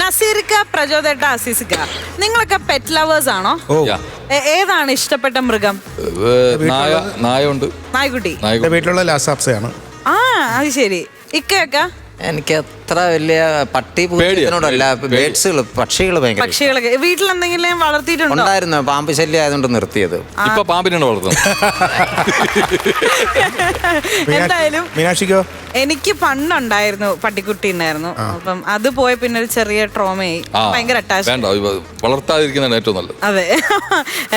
നസീർക്ക, പ്രചോദേട്ട, അസീസിക്ക, നിങ്ങളൊക്കെ pet lovers ആണോ? ഏതാണ് ഇഷ്ടപ്പെട്ട മൃഗം? നായുണ്ട്. നായ്ക്കുട്ടി വീട്ടിലുള്ള ലാസാപ്സയാണ്. ആ, അത് ശരി. ഇക്കയൊക്കെ എനിക്ക് അത്ര വലിയ പട്ടി പൂച്ചയോടല്ല, ബേഡ്സുകൾ, പക്ഷികൾ ഭയങ്കര. പക്ഷികളൊക്കെ വീട്ടിൽ എന്തെങ്കിലും വളർത്തിയിട്ടുണ്ടോ? ഉണ്ടായിരുന്നു, പാമ്പ് ശല്യം ആയതുകൊണ്ട് നിർത്തിയത്. ഇപ്പൊ പാമ്പിനാണ് വളർത്തുന്നത്. എന്തായാലും മീനാക്ഷിക്കോ? എനിക്ക് പണ്ടുണ്ടായിരുന്നു, പട്ടിക്കുട്ടി ഉണ്ടായിരുന്നു. അപ്പം അത് പോയ പിന്നെ ഒരു ചെറിയ ട്രോമയായി, ഭയങ്കര അറ്റാച്ച്. വളർത്താതിരിക്കുന്നതാണ് ഏറ്റവും നല്ലത്. അതെ.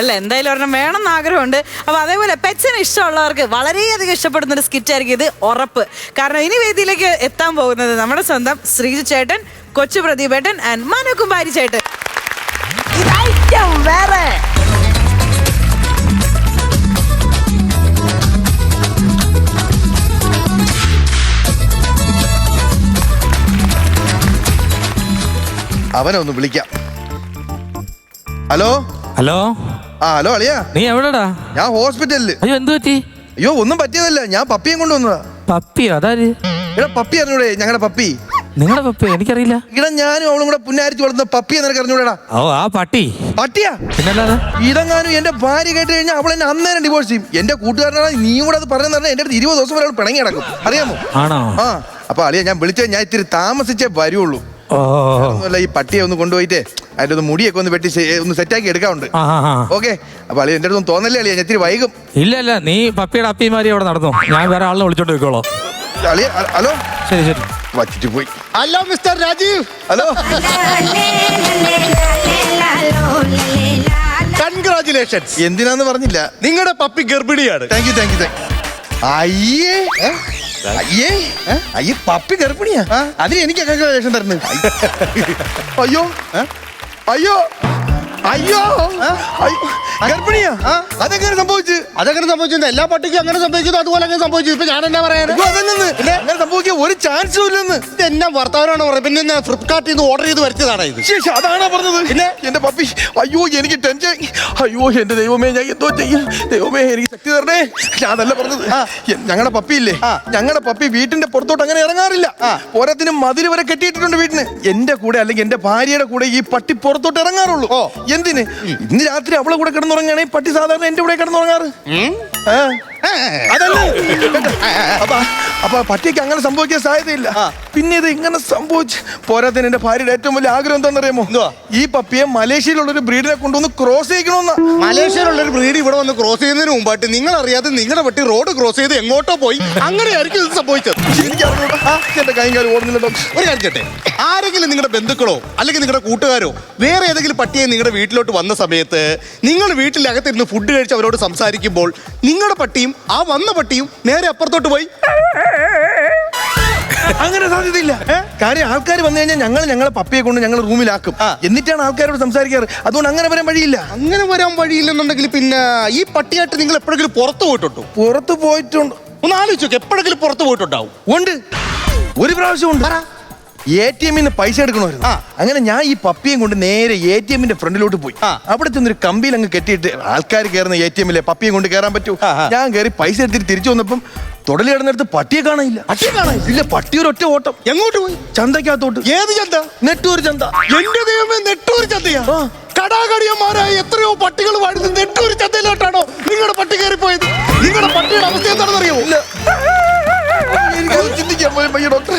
അല്ല, എന്തായാലും ഒരെണ്ണം വേണമെന്ന് ആഗ്രഹമുണ്ട്. അപ്പൊ അതേപോലെ പെറ്റ്സിന് ഇഷ്ടമുള്ളവർക്ക് വളരെയധികം ഇഷ്ടപ്പെടുന്ന ഒരു സ്കിറ്റ് ആയിരിക്കും ഇത്, ഉറപ്പ്. കാരണം ഇനി വേദിയിലേക്ക് എത്താൻ പോകുന്നത് നമ്മുടെ സ്വന്തം ശ്രീജു ചേട്ടൻ, കൊച്ചു പ്രദീപേട്ടൻ ആൻഡ് മനു കുമാരി ചേട്ടൻ. വേറെ അവനെ ഒന്ന് വിളിക്കാം. Hello hello. ഹലോ അളിയാ, നീ എവിടെടാ? ഞാൻ ഹോസ്പിറ്റലില്. അയ്യോ, എന്ത് പറ്റി? അയ്യോ, ഒന്നും പറ്റിയതല്ല, ഞാൻ പപ്പിയും കൊണ്ടുവന്നതാ. പപ്പിയോ? അതാര്? ഇവിടെ പപ്പി അറിഞ്ഞൂടെ? ഞങ്ങളുടെ പപ്പി. നിങ്ങളുടെ പപ്പി? എനിക്കറിയില്ല. ഇവിടെ ഞാനും അവളും കൂടെ പുന്നാരിച്ച് വളർത്തുന്ന പപ്പിയെ നിനക്ക് അറിഞ്ഞൂടാ? ഓ, ആ പട്ടി. പട്ടിയാ? പിന്നല്ലാതെ. ഇടങ്ങാനും എന്റെ ഭാര്യ കേട്ട് കഴിഞ്ഞാൽ അവൾ എന്നെ അന്നേരം ഡിവോഴ്സ് ചെയ്യും. എന്റെ കൂട്ടുകാരനാണ് നീ കൂടെ അത് പറഞ്ഞെന്ന് പറഞ്ഞാൽ എന്റെ അടുത്ത് 20 ദിവസം വരെ അവൾ പിണങ്ങി കിടക്കും, അറിയാമോ? ആണോ? ആ, അപ്പൊ അളിയാ, ഞാൻ വിളിച്ചത് ഞാൻ ഇത്തിരി താമസിച്ചേ വരുള്ളൂ. ഓ, ഒന്നുമല്ല, ഈ പട്ടിയെ ഒന്ന് കൊണ്ടുപോയിട്ട് അതിന്റെ ഒന്ന് മുടിയൊക്കെ ഒന്ന് വെട്ടി ഒന്ന് സെറ്റാക്കി എടുക്കാറുണ്ട്. ഓക്കെ, അപ്പൊ അളിയ എന്റെ അടുത്ത് തോന്നല്ലേ അളിയാ, ഞാൻ ഇത്തിരി വൈകും. ഇല്ല ഇല്ല, നീ പപ്പിയുടെ അപ്പിമാരി അവിടെ നടന്നു, ഞാൻ വേറെ ആളിനെ വിളിച്ചോണ്ട് പോയിക്കോളാം. അളിയ, ഹലോ. ശരി ശരി. വച്ചിട്ട് പോയി. Hello mister Rajeev. Hello. Congratulations. എന്തിനാന്ന് പറഞ്ഞില്ല. നിങ്ങളുടെ പപ്പി ഗർഭിണിയാണ്. Thank you, thank you. അയ്യേ അയ്യേ അയ്യേ, പപ്പി ഗർഭിണിയാ? അതിന് എനിക്ക് കൺഗ്രാജുലേഷൻ തരുന്നത്. അയ്യോ അയ്യോ അയ്യോ അയ്യോ, ഗർഭിണിയാ? അതെങ്ങനെ സംഭവിച്ചു? അതെങ്ങനെ സംഭവിച്ചു? എല്ലാ പട്ടിക്കും അങ്ങനെ സംഭവിച്ചത് അതുപോലെ അങ്ങനെ സംഭവിച്ചു. ഇപ്പൊ ഞാൻ എന്നാ പറയാൻ? അങ്ങനെ സംഭവിക്കാൻ ഒരു ചാൻസും ഇല്ലെന്ന്. ഇത് എന്നാ വർത്തമാനമാണ് പറയുന്നത്? പിന്നെ ഞാൻ ഫ്ലിപ്കാർട്ടിൽ നിന്ന് ഓർഡർ ചെയ്ത് വരുത്തിയതാണ് ഇത്. അതാണോ പറഞ്ഞത്? പിന്നെ എന്റെ പപ്പി. അയ്യോ, എനിക്ക് ടെൻഷൻ. അയ്യോ, എന്റെ ദൈവമേ, ഞാൻ എന്തോ ചെയ്യും? ദൈവമേ, എനിക്ക് ശക്തി തരണേ. ഞാൻ അതല്ല പറഞ്ഞത്. ഞങ്ങളുടെ പപ്പി ഇല്ലേ, ഞങ്ങളുടെ പപ്പി വീട്ടിന്റെ പുറത്തോട്ട് അങ്ങനെ ഇറങ്ങാറില്ല. ഓരോത്തിനും മതിൽ വരെ കെട്ടിയിട്ടുണ്ട് വീട്ടിന്. എന്റെ കൂടെ അല്ലെങ്കിൽ എന്റെ ഭാര്യയുടെ കൂടെ ഈ പട്ടി പുറത്തോട്ട് ഇറങ്ങാറുള്ളൂ. എന്തിന്? ഇന്ന് രാത്രി അവളെ കൂടെ കിടന്നുറങ്ങാണെങ്കിൽ പട്ടി സാധാരണ എന്റെ കൂടെ കിടന്നുറങ്ങാറ്. അതല്ലേ? അപ്പൊ പട്ടിക്ക് അങ്ങനെ സംഭവിക്കാൻ സാധ്യതയില്ല. പിന്നെ ഇത് ഇങ്ങനെ സംഭവിച്ചു പോരാത്തതിന് എന്റെ ഭാര്യയുടെ ഏറ്റവും വലിയ ആഗ്രഹം എന്താണെന്നറിയാമോ? ഈ പപ്പിയെ മലേഷ്യയിലുള്ള ഒരു ബ്രീഡിനെ കൊണ്ടുവന്ന് ക്രോസ് ചെയ്യിക്കണമെന്ന്. മലേഷ്യയിലുള്ള ഒരു ബ്രീഡ് ഇവിടെ വന്ന് ക്രോസ് ചെയ്യുന്നതിന് മുമ്പായിട്ട് നിങ്ങൾ അറിയാതെ നിങ്ങളുടെ പട്ടി റോഡ് ക്രോസ് ചെയ്ത് എങ്ങോട്ടോ പോയി. അങ്ങനെയായിരിക്കും ഇത് സംഭവിച്ചത്. എന്റെ കൈകാലം ഓടുന്നില്ല ഡോക്ടർ. ഒരു കാര്യം, ആരെങ്കിലും നിങ്ങളുടെ ബന്ധുക്കളോ അല്ലെങ്കിൽ നിങ്ങളുടെ കൂട്ടുകാരോ വേറെ ഏതെങ്കിലും പട്ടിയെ നിങ്ങളുടെ വീട്ടിലോട്ട് വന്ന സമയത്ത് നിങ്ങൾ വീട്ടിലകത്തിരുന്ന് ഫുഡ് കഴിച്ച് അവരോട് സംസാരിക്കുമ്പോൾ നിങ്ങളുടെ പട്ടിയും ആ വന്ന പട്ടിയും നേരെ അപ്പുറത്തോട്ട് പോയി. അങ്ങനെ സാധ്യതയില്ല. കാര്യം ആൾക്കാർ വന്നു കഴിഞ്ഞാൽ ഞങ്ങളെ പപ്പിയെ കൊണ്ട് ഞങ്ങൾ റൂമിലാക്കും, എന്നിട്ടാണ് ആൾക്കാരോട് സംസാരിക്കാറ്. അതുകൊണ്ട് അങ്ങനെ വരാൻ വഴിയില്ല. അങ്ങനെ വരാൻ വഴിയില്ലെന്നുണ്ടെങ്കിൽ പിന്നെ ഈ പട്ടിയായിട്ട് നിങ്ങൾ എപ്പോഴെങ്കിലും പുറത്തു പോയിട്ടുണ്ടോ? പുറത്ത് പോയിട്ടുണ്ട്. ഒന്ന് ആലോചിച്ച് നോക്ക്, എപ്പോഴെങ്കിലും പുറത്ത് പോയിട്ടുണ്ടാവും. ഉണ്ട്, ഒരു പ്രാവശ്യം ഉണ്ട്. ATM-ന്ന് പൈസ എടുക്കണമായിരുന്നു. അങ്ങനെ ഞാൻ ഈ പപ്പിയും കൊണ്ട് നേരെ ATM-ന്റെ ഫ്രണ്ടിലോട്ട് പോയി. അവിടെ ചെന്നൊരു കമ്പിയിൽ അങ്ങ് കെട്ടിയിട്ട് ആൾക്കാർ കയറുന്ന ATM-ലെ പപ്പിയും കൊണ്ട് കയറാൻ പറ്റൂ. ഞാൻ കയറി പൈസ എടുത്തിട്ട് തിരിച്ചു വന്നപ്പം തൊടലി കിടന്നിടത്ത് പട്ടിയെ കാണാനില്ല. ഇല്ല, പട്ടി ഒരു ഒറ്റ ഓട്ടം. എങ്ങോട്ട് പോയി? ചന്തക്കകത്തോട്ട്. ഏത് ചന്ത? നെട്ടൂർ ചന്ത. എന്റെ ദൈവമേ, നെട്ടൂർ ചന്തയാ? കടാകടിയന്മാരായ എത്രയോ പട്ടികൾ വാഴുന്ന നെട്ടൂർ ചന്തയിലോട്ടാണോ നിങ്ങളുടെ പട്ടി കയറിപ്പോയത്? നിങ്ങളുടെ പട്ടിയുടെ അവസ്ഥ എന്താണെന്നറിയോ? ചിന്തിക്കാൻ പോലും വയ്യ ഡോക്ടർ.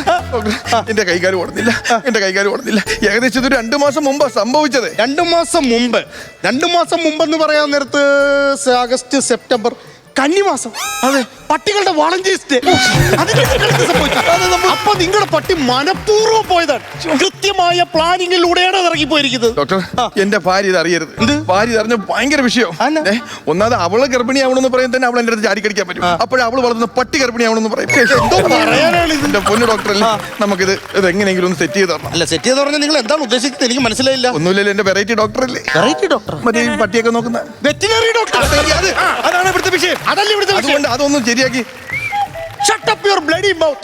എന്റെ കൈകാര്യം ഓടുന്നില്ല, എന്റെ കൈകാര്യം ഓടുന്നില്ല. ഏകദേശം ഇത് 2 മാസം മുമ്പാ സംഭവിച്ചത്. 2 മാസം മുമ്പ്? 2 മാസം മുമ്പെന്ന് പറയാൻ നേരത്ത് ആഗസ്റ്റ്, സെപ്റ്റംബർ, കന്നിമാസം. അതെ, പട്ടികളുടെ വളഞ്ചേഴ്സ് ഡേ. അപ്പൊ നിങ്ങളുടെ പട്ടി മനഃപൂർവ്വം പോയതാണ്. കൃത്യമായ പ്ലാനിങ്ങിലൂടെയാണ് ഇറങ്ങിപ്പോയിരിക്കുന്നത്. ഡോക്ടർ, എന്റെ ഭാര്യ ഇത് അറിയരുത്. ഭാര്യ അറിഞ്ഞ ഭയങ്കര വിഷയം. ഒന്നാമത് അവള് ഗർഭിണിയാവണമെന്ന് പറയാൻ തന്നെ അവൾ എന്റെ അടുത്ത് ചാടിക്കടിക്കാൻ പറ്റും. അപ്പോഴും അവള് വളർന്ന പട്ടി ഗർഭിണിയാവണമെന്ന് പറയും. എന്തോ പറയാനാണ് ഇതിന്റെ പൊന്നു ഡോക്ടറല്ലേ, നമുക്കിത് എങ്ങനെയെങ്കിലും ഒന്ന് സെറ്റ് ചെയ്ത് തരണം. അല്ല, സെറ്റ് ചെയ്ത് പറഞ്ഞാൽ നിങ്ങൾ എന്താണ് ഉദ്ദേശിക്കുന്നത്? എനിക്ക് മനസ്സിലായില്ല. ഒന്നുമില്ലല്ലോ, എന്റെ വെറൈറ്റി ഡോക്ടറല്ലേ. Variety doctor? മറ്റേ പട്ടിയൊക്കെ നോക്കുന്ന വെറ്റിനറി ഡോക്ടർ. അതാണ് ഇവിടുത്തെ വിഷയം. അതല്ല ഇവിടുത്തെ വിഷയം. അതൊന്നും ശരിയാക്കി. Shut up your bloody mouth.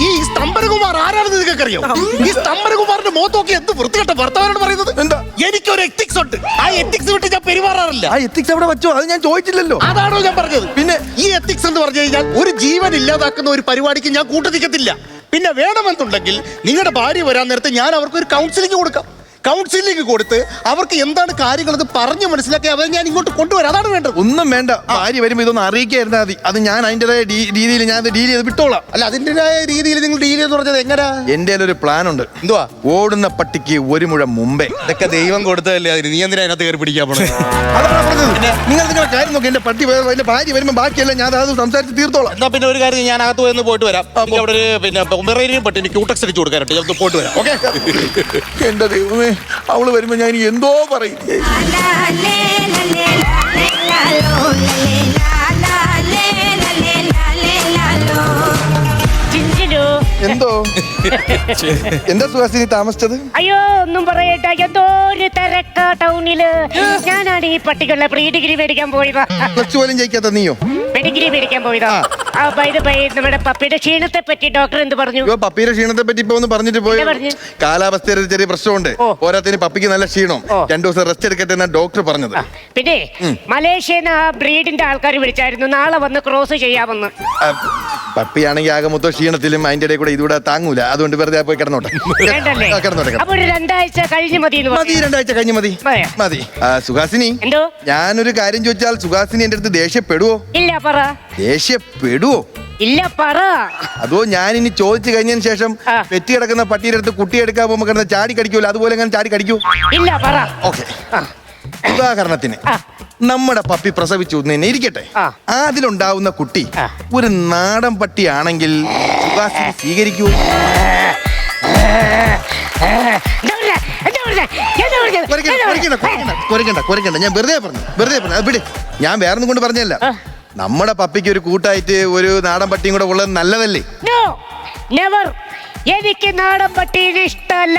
ഈ സ്തംഭനകുമാർ ആരാണെന്ന് നിങ്ങൾക്ക് അറിയോ? ഈ സ്തംഭനകുമാറിന്റെ മുഖത്ത് നോക്കി എന്ത് വൃത്തികെട്ട വർത്തമാനാണ് പറയുന്നത്. എന്താ? എനിക്കൊരു എത്തിക്സ് ഉണ്ട്. ആ എത്തിക്സ് വിട്ട് ഞാൻ പെരുമാറാറില്ല. പാടില്ല. ആ എത്തിക്സ് അവിടെ വെച്ചോ, അത് ഞാൻ ചോദിച്ചില്ലല്ലോ. അതാണോ ഞാൻ പറഞ്ഞത്? പിന്നെ ഈ എത്തിക്സ് എന്ന് പറഞ്ഞു കഴിഞ്ഞാൽ ഒരു ജീവൻ ഇല്ലാതാക്കുന്ന ഒരു പരിപാടിക്ക് ഞാൻ കൂട്ടുനിൽക്കത്തില്ല. പിന്നെ വേണമെന്നുണ്ടെങ്കിൽ നിങ്ങളുടെ ഭാര്യ വരാൻ നേരത്തെ ഞാൻ അവർക്ക് ഒരു കൗൺസിലിംഗ് കൊടുക്കാം. കൗൺസിലിംഗ് കൊടുത്ത് അവർക്ക് എന്താണ് കാര്യങ്ങൾ അത് പറഞ്ഞ് മനസ്സിലാക്കി അവരെ ഞാൻ ഇങ്ങോട്ട് കൊണ്ടുവരാം. അതാണ് വേണ്ടത്. ഒന്നും വേണ്ട, ഭാര്യ വരുമ്പോ ഇതൊന്ന് അറിയിക്കായിരുന്നാ മതി. അത് ഞാൻ അതിൻ്റെതായ രീതിയിൽ ഞാൻ ഡീൽ ചെയ്ത് വിട്ടോളാം. അല്ല, അതിൻ്റെതായ രീതിയിൽ നിങ്ങൾ ഡീൽ ചെയ്ത് പറഞ്ഞത് എങ്ങനെയാ? എന്റെ ഒരു പ്ലാൻ ഉണ്ട്. എന്തുവാ? ഓടുന്ന പട്ടിക്ക് ഒരു മുഴം മുമ്പേ. ഇതൊക്കെ ദൈവം കൊടുത്തതല്ലേ, അതിന് നീ എന്തിനാ അതിനകത്ത് കയറി പിടിക്കാൻ പോണത്? അതാണ് പറഞ്ഞത്. നിങ്ങൾ നിങ്ങളുടെ കാര്യം നോക്കി. എന്റെ പട്ടി എന്റെ ഭാര്യ വരുമ്പോ ബാക്കിയല്ല ഞാൻ അത് സംസാരിച്ച് തീർത്തോളാം. എന്നാ പിന്നെ ഒരു കാര്യം, ഞാൻ അകത്ത് പോയി പോയിട്ട് വരാം. എനിക്ക് അവിടെ ഒരു പിന്നെ പൊമറേനിയൻ പട്ടിന് ക്യൂടെക്സ് അടിച്ചു കൊടുക്കാനുണ്ട്. ഞാൻ ഒന്ന് പോയിട്ട് വരാം. ഓക്കെ? എന്റെ ദൈവമേ, അവള് വരുമ്പോ ഞാൻ ഇനി എന്തോ പറയും. എന്തോ എന്താ സുഹാസിനി താമസിച്ചത്? അയ്യോ, ഒന്നും പറയട്ടെ, എന്തോ ഒരു തിരക്ക ടൗണില്. ഞാനാണ് ഈ പട്ടിക്കുള്ള പ്രീ ഡിഗ്രി മേടിക്കാൻ പോയതാ. പ്ലസ് ടു പോലും ജയിക്കാത്ത നീയോ? പെഡിഗ്രി മേടിക്കാൻ പോയതാ. നമ്മുടെ പപ്പിയുടെ ക്ഷീണത്തെ പറ്റി ഡോക്ടർ എന്ത് പറഞ്ഞു? അയ്യോ, പപ്പിയുടെ ക്ഷീണത്തെ പറ്റി ഇപ്പൊ ഒന്ന് പറഞ്ഞിട്ട് പോയി. എന്താ പറഞ്ഞു? കാലാവസ്ഥയുടെ ഒരു ചെറിയ പ്രശ്നമുണ്ട്. പോരാത്തിന് പപ്പിക്ക് നല്ല ക്ഷീണം. 2 ദിവസം റെസ്റ്റ് എടുക്കട്ടെ എന്നാ ഡോക്ടർ പറഞ്ഞത്. പിന്നെ മലേഷ്യന്ന് ആ ബ്രീഡിന്റെ ആൾക്കാർ വിളിച്ചായിരുന്നു, നാളെ വന്ന് ക്രോസ് ചെയ്യാമെന്ന്. പപ്പിയാണെങ്കിൽ ആകെ മൊത്തം ക്ഷീണത്തിലും അതിന്റെ ഇടയിൽ കൂടെ ഇതുകൂടെ താങ്ങൂല. അതുകൊണ്ട് വെറുതെ പോയി കിടന്നോട്ടെ. വേണ്ടല്ലേ? കിടന്നോട്ടെ. അപ്പൊ ഒരു 2 ആഴ്ച കഴിഞ്ഞ് മതി എന്ന് മതി, 2 ആഴ്ച കഴിഞ്ഞ് മതി. മതിയോ? മതി. സുഹാസിനി, എന്തോ? ഞാനൊരു കാര്യം ചോദിച്ചാൽ സുഹാസിനി എന്റെ അടുത്ത് ദേഷ്യപ്പെടുവോ? ഇല്ല, പറ. ദേഷ്യപ്പെടുവോ? ഇല്ല, പറ. അതോ ഞാൻ ഇനി ചോദിച്ചു കഴിഞ്ഞതിന് ശേഷം പെറ്റി കിടക്കുന്ന പട്ടിയുടെ അടുത്ത് കുട്ടി എടുക്കാൻ പോകുമ്പോ കിടന്ന് ചാടി കടിക്കൂല, അതുപോലെ ഞാൻ ചാടി കടിക്കൂ? ഇല്ല, പറ. ഓക്കെ. ഉദാഹരണത്തിന് നമ്മുടെ പപ്പി പ്രസവിച്ചു എന്ന് ഇരിക്കട്ടെ. അതിലുണ്ടാവുന്ന കുട്ടി ഒരു നാടൻ പട്ടിയാണെങ്കിൽ സുഹാസിനി സ്വീകരിക്കൂ? കൊരക്കണ്ട, ഞാൻ വെറുതെ പറഞ്ഞു. അത് വിട്. ഞാൻ വേറൊന്നും കൊണ്ട് പറഞ്ഞല്ല. നമ്മുടെ പപ്പിക്ക് ഒരു കൂട്ടായിട്ട് ഒരു നാടൻ പട്ടിയും കൂടെ ഉള്ളത് നല്ലതല്ലേ? No, never. എനിക്ക് നാടൻ പട്ടീനെ ഇഷ്ടല്ല.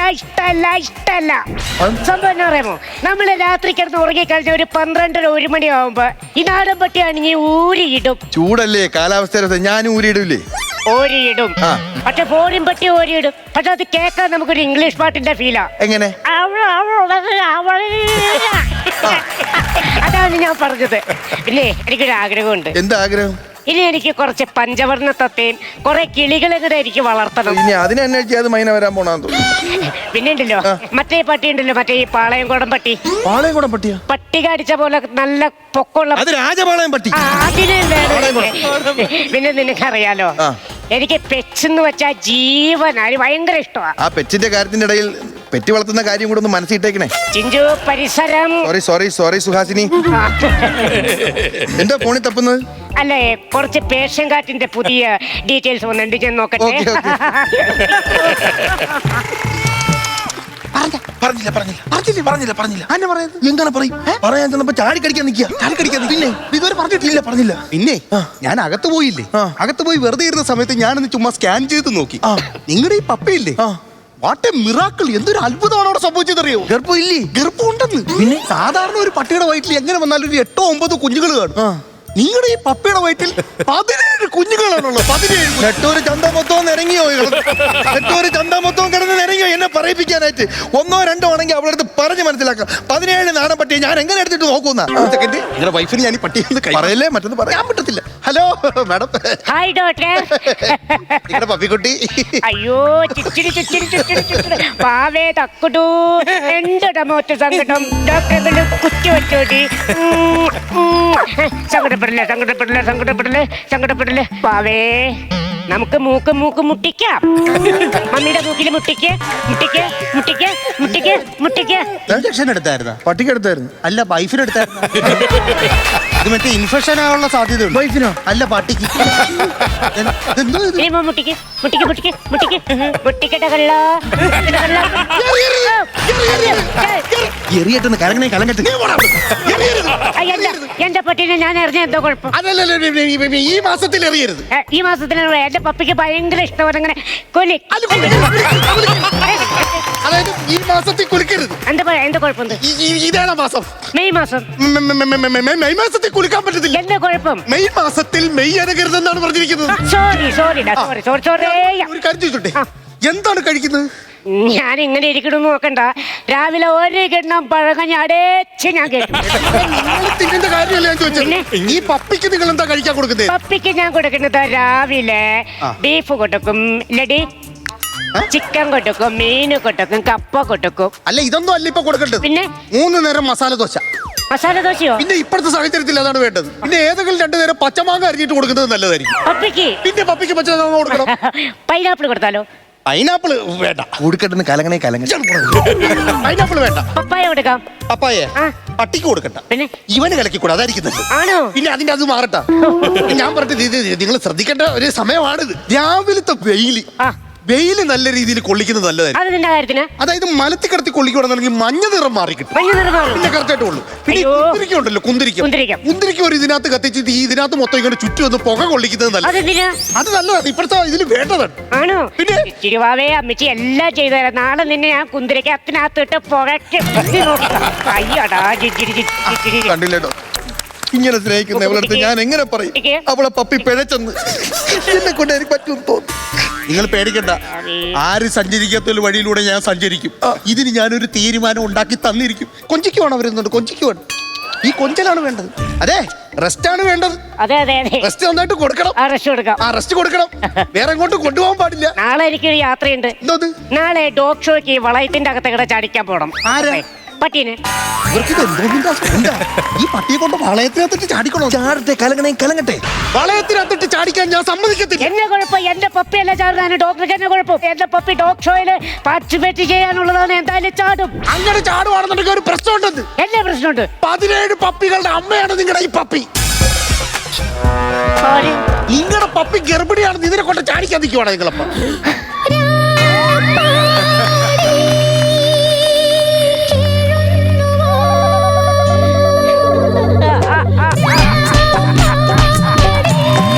സംഭവം എന്നാ അറിയാമോ? നമ്മള് രാത്രി കിടന്ന് ഉറങ്ങിക്കഴിഞ്ഞ ഒരു 12-1 മണിയാവുമ്പോ ഈ നാടൻ പട്ടി ആണെങ്കിൽ ഊരിയിടും. ചൂടല്ലേ, കാലാവസ്ഥ. ഞാൻ ഊരിയിടൂലേ? ഓരിയിടും. പക്ഷെ ഫോണിൻ പട്ടി ഓരിയിടും. പക്ഷെ അത് കേൾക്കാൻ നമുക്കൊരു ഇംഗ്ലീഷ് പാട്ടിന്റെ ഫീലാ. എങ്ങനെ? അതാണ് ഞാൻ പറഞ്ഞത്. പിന്നെ എനിക്കൊരു ആഗ്രഹമുണ്ട്. എന്താ ആഗ്രഹം? ഇനി എനിക്ക് കുറച്ച് പഞ്ചവർണ്ണ തത്തയും കുറെ കിളികളെ കൂടെ എനിക്ക് വളർത്തണം. ഇനി അതിനന്വേഷിച്ച് അത് മൈന വരാൻ പോണാന്ന് തോന്നുന്നു. പിന്നെ ഉണ്ടല്ലോ മറ്റേ പട്ടി ഉണ്ടല്ലോ, മറ്റേ ഈ പാളയംകോടൻ പട്ടി. പാളയംകോടൻ പട്ടിയാ? പട്ടി കടിച്ച പോലെ നല്ല പൊക്കമുള്ള. അത് രാജപാളയം പട്ടി. പിന്നെ നിനക്കറിയാലോ, എനിക്ക് പെറ്റ്സ് എന്ന് വെച്ചാൽ ജീവനാണ്, ഭയങ്കര ഇഷ്ടമാണ്. ആ പെറ്റിന്റെ കാര്യത്തിന്റെ ഇടയിൽ പെറ്റി വളർത്തുന്ന കാര്യം കൂടെ ഒന്ന് മനസ്സിട്ടേക്കണേ. ചിഞ്ചു, പരിസരം. സോറി സുഹാസിനി. എന്താ ഫോണിൽ തപ്പുന്നത്? അല്ലേ, കുറച്ച് പേർഷ്യൻ കാറ്റിന്റെ പുതിയ ഡീറ്റെയിൽസ് വന്നിട്ടുണ്ട്, ഞാൻ നോക്കട്ടെ. പറഞ്ഞില്ല. എങ്ങനെ പറയും? പറയാൻ ചെന്നപ്പോ ചാടി കടിക്കാൻ നിൽക്കുക. പിന്നെ ഇതുവരെ പറഞ്ഞിട്ടില്ല. പറഞ്ഞില്ല. പിന്നെ ഞാൻ അകത്ത് പോയില്ലേ? അകത്ത് പോയി വെറുതെ ഇരുന്ന സമയത്ത് ഞാനൊന്ന് ചുമ്മാ സ്കാൻ ചെയ്ത് നോക്കി. നിങ്ങളുടെ ഈ പപ്പയില്ലേ, വാട്ട് എ മിറാക്കിൾ! എന്തൊരു അത്ഭുതമാണ് അവിടെ സംഭവിച്ചതറിയോ? ഗർഭമില്ലേ? ഗർഭമുണ്ടെന്ന്. പിന്നെ സാധാരണ ഒരു പട്ടിയുടെ വയറ്റിൽ എങ്ങനെ വന്നാലും ഒരു 8-9 കുഞ്ഞുങ്ങൾ കാണും. നിങ്ങളുടെ ഈ പപ്പിയുടെ വയറ്റിൽ 17 കുഞ്ഞുങ്ങളാണുള്ളത്. 17. നെട്ടൂര് ചന്ത മൊത്തം ഇറങ്ങിയോ? നെട്ടൂര് ചന്ത മൊത്തം കിടന്ന് ഇറങ്ങിയോ എന്നെ പറയിപ്പിക്കാനായിട്ട്? 1-2 ആണെങ്കിൽ അവളുടെ അടുത്ത് പറഞ്ഞ് മനസ്സിലാക്കാം. 17 നാടൻ പട്ടിയെ ഞാൻ എങ്ങനെ എടുത്തിട്ട് നോക്കുന്ന? നിങ്ങളുടെ വൈഫിന് ഞാൻ ഈ പട്ടിയെ പറയല്ലേ, മറ്റൊന്ന് പറയാൻ പറ്റത്തില്ല. Hello madam. Hi doctor. നിങ്ങളുടെ പപ്പിക്കുട്ടി. അയ്യോ, പാവേ തക്കുടൂ. എന്തുടാ മോറ്റ സങ്കടം? ഡോക്ടറെ കുറ്റി വെച്ചോടി. സങ്കടപ്പെടില്ലേ പാവേ. നമുക്ക് മൂക്ക് മുട്ടിക്കാം. മമ്മിയുടെ മൂക്കിൽ മുട്ടിക്ക്. ഇഞ്ചക്ഷൻ എടുത്തായിരുന്ന? പട്ടിക്ക് എടുത്തായിരുന്നു. അല്ല, വൈഫിന് എടുത്തായിരുന്നു. ഇത് മറ്റേ ഇൻഫെക്ഷൻ ആവാനുള്ള സാധ്യത ഉണ്ട്. വൈഫിനോ? അല്ല, പട്ടിക്ക്. എന്തോ ഇത്? മുട്ടിക്കട്ട കള്ള. എറിയട്ടെന്ന് കലങ്ങണേ കലങ്ങട്ടെ. എന്റെ പട്ടീനെ ഞാൻ എറിഞ്ഞ എന്തോ കുഴപ്പം? അതല്ല, ഈ മാസത്തിൽ എറിയരുത്. ഈ മാസത്തിലാണ് എന്റെ പപ്പിക്ക് ഭയങ്കര ഇഷ്ടമാണ്. അങ്ങനെ അതായത് ഈ മാസത്തിൽ കുളിക്കരുത്. എന്താ കുഴപ്പം? ഇതാണ് മാസം, മെയ് മാസം. മെയ് മാസത്തിൽ കുളിക്കാൻ പറ്റത്തില്ല. എന്താ കുഴപ്പം? മെയ് മാസത്തിൽ മെയ് അനകരുതെന്നാണ് പറഞ്ഞിരിക്കുന്നത്. സോറി. ഒരു കാര്യം ചോദിച്ചോട്ടെ, എന്താണ് കഴിക്കുന്നത്? ഞാൻ ഇങ്ങനെ ഇരിക്കണമെന്ന് നോക്കണ്ട. രാവിലെ ഒരു കിണ്ണം പഴകഞ്ഞ അടേച്ച് ഞാൻ കേട്ടു. നിങ്ങൾ തിന്നുന്ന കാര്യമല്ല ഞാൻ ചോദിച്ചത്. പിന്നെ? ഈ പപ്പിക്ക് നിങ്ങൾ എന്താ കഴിക്കാൻ കൊടുക്കുന്നത്? പപ്പിക്ക് ഞാൻ കൊടുക്കുന്നത് രാവിലെ ബീഫ് കൊടുക്കും, ലഡി ചിക്കൻ കൊടുക്കും, മീന് കൊടുക്കും, കപ്പ കൊടുക്കും. അല്ല ഇതൊന്നും അല്ല ഇപ്പൊ കൊടുക്കേണ്ടത്. പിന്നെ? 3 നേരം മസാല ദോശ. മസാല ദോശയോ? പിന്നെ ഇപ്പോഴത്തെ സാഹചര്യത്തിൽ അതാണ് വേണ്ടത്. പിന്നെ ഏതെങ്കിലും 2 നേരം പച്ചമാങ്ങ അരിഞ്ഞിട്ട് കൊടുക്കുന്നത് നല്ലതായിരിക്കും. പപ്പിക്ക് പിന്നെ പപ്പിക്ക് പച്ചമാങ്ങ കൊടുക്കണം. പൈനാപ്പിൾ കൊടുത്താലോ? പൈനാപ്പിൾ വേണ്ട. കൂടിക്കെട്ടുന്ന കലങ്ങണേ കലങ്ങ. പൈനാപ്പിൾ വേണ്ട. പപ്പായ കൊടുക്കാം. പപ്പായെ ആ. പട്ടിക്ക് കൊടുക്കണ്ട. പിന്നെ? ഇവന് കലക്കിക്കൂടാ, അതായിരിക്കുന്നത്. ആണോ? പിന്നെ അതിന്റെ അത് മാറട്ടെ. ഞാൻ പറഞ്ഞത് ഇത് നിങ്ങൾ ശ്രദ്ധിക്കേണ്ട ഒരു സമയമാണിത്. രാവിലത്തെ ആ. വെയില് നല്ല രീതിയിൽ കൊള്ളിക്കുന്നത് നല്ലതായിരിക്കും. അത് നിന്റെ കാര്യത്തിന്? അതായത് മലത്തി കിടത്തി കൊള്ളിക്കുകയാണെന്നുണ്ടെങ്കിൽ മഞ്ഞ നിറം മാറി കിട്ടും. മഞ്ഞ നിറം മാറും. പിന്നെ കറക്റ്റായിട്ട് കൊള്ളും. പിന്നെ അയ്യോ. കുന്തിരിക്കം ഉണ്ടല്ലോ, കുന്തിരിക്കം ഒരു ഇതിനകത്ത് കത്തിച്ചിട്ട് ഈ ഇതിനകത്ത് മൊത്തം ഇങ്ങനെ ചുറ്റും ഒന്ന് പുക കൊള്ളിക്കുന്നത് നല്ലത്. അതെന്തിനാ? അത് നല്ലതാണ്, ഇപ്പോഴത്തെ ഇതിൽ വേണ്ടതാണ്. ആണോ? പിന്നെ? ചിരുവാവേ അമ്മച്ചി എല്ലാം ചെയ്തു തരാം. നാളെ നിന്നെ ഞാൻ കുന്തിരക്കകത്തിനകത്തിട്ട് പുകയ്ക്ക്. അയ്യടാ കണ്ടില്ലേട്ടോ, ഇങ്ങനെ സ്നേഹിക്കുന്ന അവളടുത്ത് ഞാൻ എങ്ങനെ പറയും? അവളെ പപ്പി പിഴച്ചെന്ന് എന്നെ കൊണ്ട് എനിക്ക് പറ്റും തോന്നുന്നു. നിങ്ങൾ പേടിക്കണ്ട, ആര് സഞ്ചരിക്കാത്ത വഴിയിലൂടെ ഞാൻ സഞ്ചരിക്കും. ഇതിന് ഞാനൊരു തീരുമാനം ഉണ്ടാക്കി തന്നിരിക്കും. കൊഞ്ചിക്കുവാണ് അവരുന്നുണ്ട്, കൊഞ്ചിക്കുവാണ്. ഈ കൊഞ്ചലാണ് വേണ്ടത്. അതെ, റെസ്റ്റ് ആണ് വേണ്ടത്. അതെ അതെ അതെ, റെസ്റ്റ് നന്നായിട്ട് കൊടുക്കണം. ആ റെസ്റ്റ് കൊടുക്കാം. ആ റെസ്റ്റ് കൊടുക്കണം. വേറെ എങ്ങോട്ടും കൊണ്ടുപോകാൻ പാടില്ല. നാളെ എനിക്കൊരു യാത്രയുണ്ട്. എന്തത്? നാളെ ഡോഗ് ഷോയ്ക്ക് വളയത്തിന്റെ അകത്ത് കിട ചാടിക്കാൻ പോണം. ആരാ? പട്ടീനെ. ഇവർക്ക് എന്താ ഈ പട്ടിയെ കൊണ്ട് വളയത്തിനകത്തിട്ട് ചാടിക്കണോ? ചാടട്ടെ, കലങ്ങണേ കലങ്ങട്ടെ. വളയത്തിനകത്തിട്ട് ചാടിക്കാൻ ഞാൻ സമ്മതിക്കത്തില്ല. എന്നെ കുഴപ്പം, എന്റെ പപ്പിയല്ല ചാടുന്നതാണ്. ഡോക്ടർക്ക് എന്നെ കുഴപ്പം. എന്റെ പപ്പി ഡോഗ് ഷോയില് പാർട്ടിസിപ്പേറ്റ് ചെയ്യാനുള്ളതാണ്. എന്തായാലും ചാടും. അങ്ങനെ ചാടുവാണെന്നുണ്ടെങ്കിൽ ഒരു പ്രശ്നമുണ്ടെന്ന്. എന്നെ പ്രശ്നമുണ്ട്. 17 പപ്പികളുടെ അമ്മയാണ് നിങ്ങളുടെ ഈ പപ്പി. നിങ്ങളുടെ പപ്പി ഗർഭിണിയാണെന്ന് ഇതിനെ കൊണ്ട് ചാടിക്കാൻ നിൽക്കുവാണ് നിങ്ങളപ്പ.